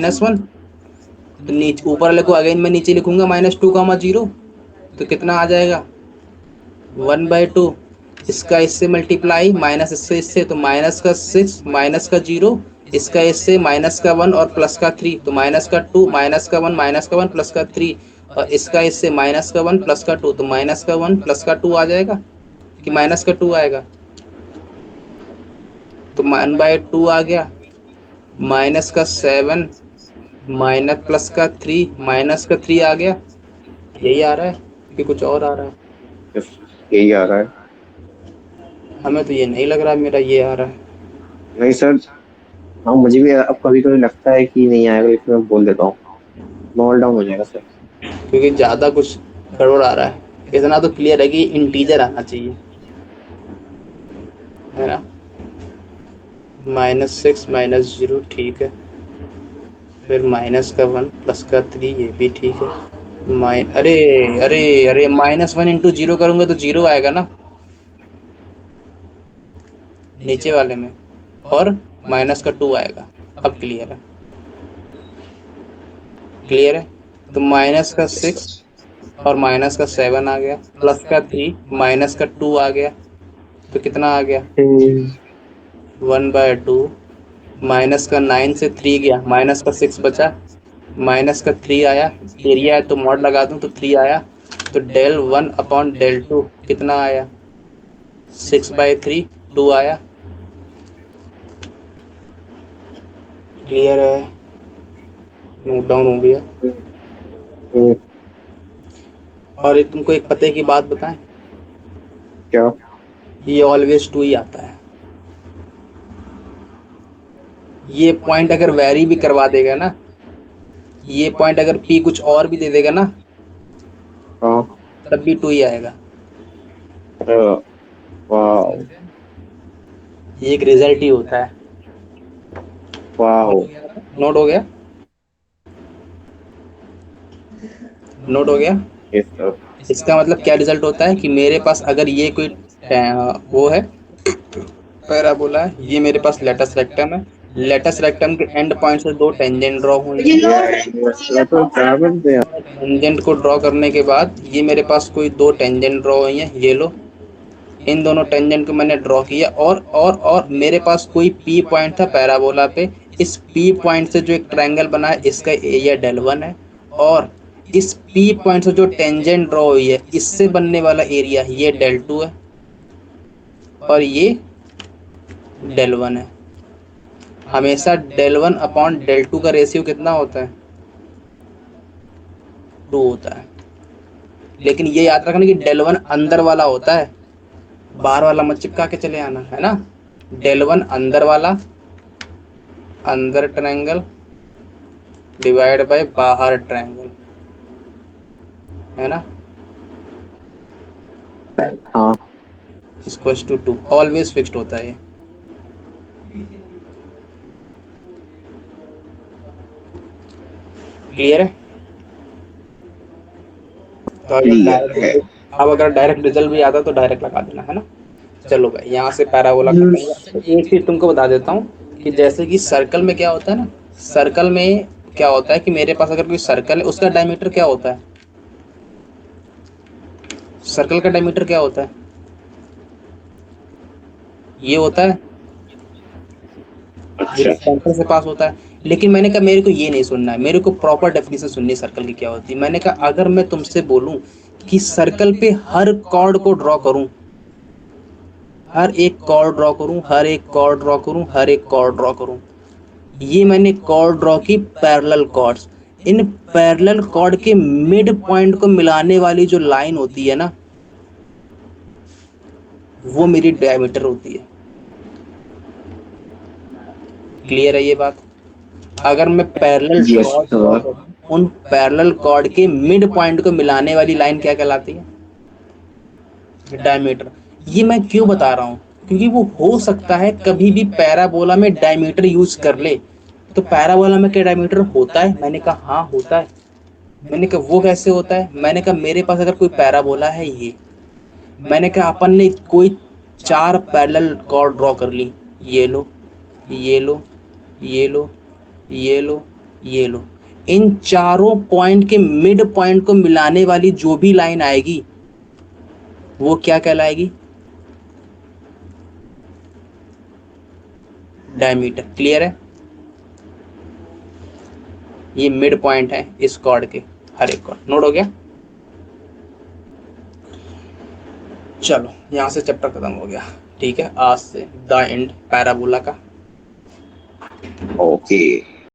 -1, तो नीचे ऊपर वाले को अगेन मैं नीचे लिखूंगा -2,0, तो कितना आ जाएगा 1/2। इसका इससे मल्टीप्लाई माइनस इससे तो -6 -0, इसका इससे -1 और +3 तो -2 -1 -1 +3 और इसका इससे -1 +2 तो -1 +2 आ जाएगा कि -2 आएगा। तो 1/2 आ गया, -7 +3 -3 आ गया। यही आ रहा है कि कुछ और आ रहा है, यस, यही आ रहा है। हमें तो ये नहीं लग रहा मेरा ये आ रहा है। नहीं सर, हाँ मुझे भी अब कभी कभी लगता है कि नहीं आएगा, लेकिन मैं बोल देता हूँ, नॉल डाउन हो जाएगा सर। क्योंकि ज़्यादा कुछ गड़बड़ आ रहा है। इतना तो क्लियर है कि इंटीजर आना चाहिए, है ना। -6 -0 ठीक है, फिर -1 +3 ये भी ठीक है। अरे अरे अरे -1 इंटू 0 करूँगा तो 0 आएगा ना नीचे वाले में, और -2 आएगा। अब क्लियर है, क्लियर है। तो -6 और -7 आ गया, +3 -2 आ गया, तो कितना आ गया 1/2, -9 से 3 गया, -6 बचा, -3 आया, एरिया है तो मॉड लगा दूं तो 3 आया, तो del 1 अपॉन del 2 कितना आया 6/3 2 आया। क्लियर है, नोट डाउन हो गया। और ये तुमको एक पते की बात बताएं, क्या? ये ऑलवेज 2 ही आता है। ये पॉइंट अगर वैरी भी करवा देगा ना, ये पॉइंट अगर पी कुछ और भी दे देगा ना, हाँ। तब भी 2 ही आएगा। वाह। ये एक रिजल्ट ही होता है। वाह। नोट हो गया, नोट हो गया। Yes sir. इसका मतलब क्या रिजल्ट होता है कि मेरे पास अगर ये कोई वो है पैराबोला है, ये मेरे पास लेटस रेक्टम है, लेटस रेक्टम के एंड पॉइंट से 2 टेंजेंट ड्रॉ हुई हैं। टेंजेंट को ड्रॉ करने के बाद ये मेरे पास कोई 2 टेंजेंट ड्रॉ हुई हैं, ये लो, इन दोनों टेंजेंट को मैंने ड्रॉ किया, और मेरे पास कोई पी पॉइंट था पैराबोला पे। इस पी पॉइंट से जो एक ट्रायंगल बना है इसका एरिया del 1 है, और इस पी पॉइंट से जो टेंजेंट ड्रॉ हुई है इससे बनने वाला एरिया ये del 2 है और ये del 1 है। हमेशा del 1 अपॉन del 2 का रेशियो कितना होता है 2 होता है। लेकिन ये याद रखना कि del 1 अंदर वाला होता है, बाहर वाला मत चिपका के चले आना, है ना। del 1 अंदर वाला, अंदर ट्रायंगल डिवाइड बाय बाहर ट्रायंगल, है ना। हाँ। इक्वल्स टू 2 ऑलवेज फिक्स्ड होता है ये। क्लियर है? तो क्लियर है। अब अगर डायरेक्ट रिजल्ट भी आता तो डायरेक्ट लगा देना, है ना। चलो भाई, यहाँ से पैराबोला खत्म हुआ। तो एक चीज तुमको बता देता हूँ कि जैसे कि सर्कल में क्या होता है ना, सर्कल में क्या होता है कि मेरे पास अगर कोई सर्कल है, उसका डायमीटर क्या होता है? सर्कल का डायमीटर क्या होता है? ये होता है जो अच्छा। सेंटर से पास होता है। लेकिन मैंने कहा मेरे को ये नहीं सुनना है, मेरे को प्रॉपर डेफिनेशन सुननी है सर्कल की क्या होती है। मैंने कहा अगर मैं तुमसे बोलूं कि सर्कल पे हर कॉर्ड को ड्रॉ करूं, हर एक कॉर्ड ड्रॉ करूं, हर एक कॉर्ड ड्रॉ करूं, हर एक कॉर्ड ड्रॉ करूं, ये मैंने कॉर्ड ड्रॉ की पैरेलल कॉर्ड्स। इन पैरेलल कॉर्ड के मिड पॉइंट को मिलाने वाली जो लाइन होती है ना, वो मेरी डायमीटर होती है। क्लियर है ये बात? अगर मैं parallel yes chord draw sir. करूं, उन पैरेलल कॉर्ड के मिड पॉइंट को मिलाने वाली लाइन क्या कहलाती है? डायमीटर। ये मैं क्यों बता रहा हूँ? क्योंकि वो हो सकता है कभी भी पैराबोला में डायमीटर यूज कर ले। तो पैराबोला में क्या डायमीटर होता है? मैंने कहा हाँ होता है। मैंने कहा वो कैसे होता है? मैंने कहा मेरे पास अगर कोई पैराबोला है ये, मैंने कहा अपन ने कोई 4 पैरेलल कॉर्ड ड्रॉ कर ली, ये लो, ये लो, ये लो, ये लो, ये लो। इन चारों पॉइंट के मिड पॉइंट को मिलाने वाली जो भी लाइन आएगी वो क्या कहलाएगी? डायमीटर। क्लियर है? ये मिड पॉइंट है इस कॉर्ड के, हर एक कॉर्ड। नोट हो गया? चलो यहां से चैप्टर खत्म हो गया। ठीक है, आज से द एंड पैराबोला का। ओके।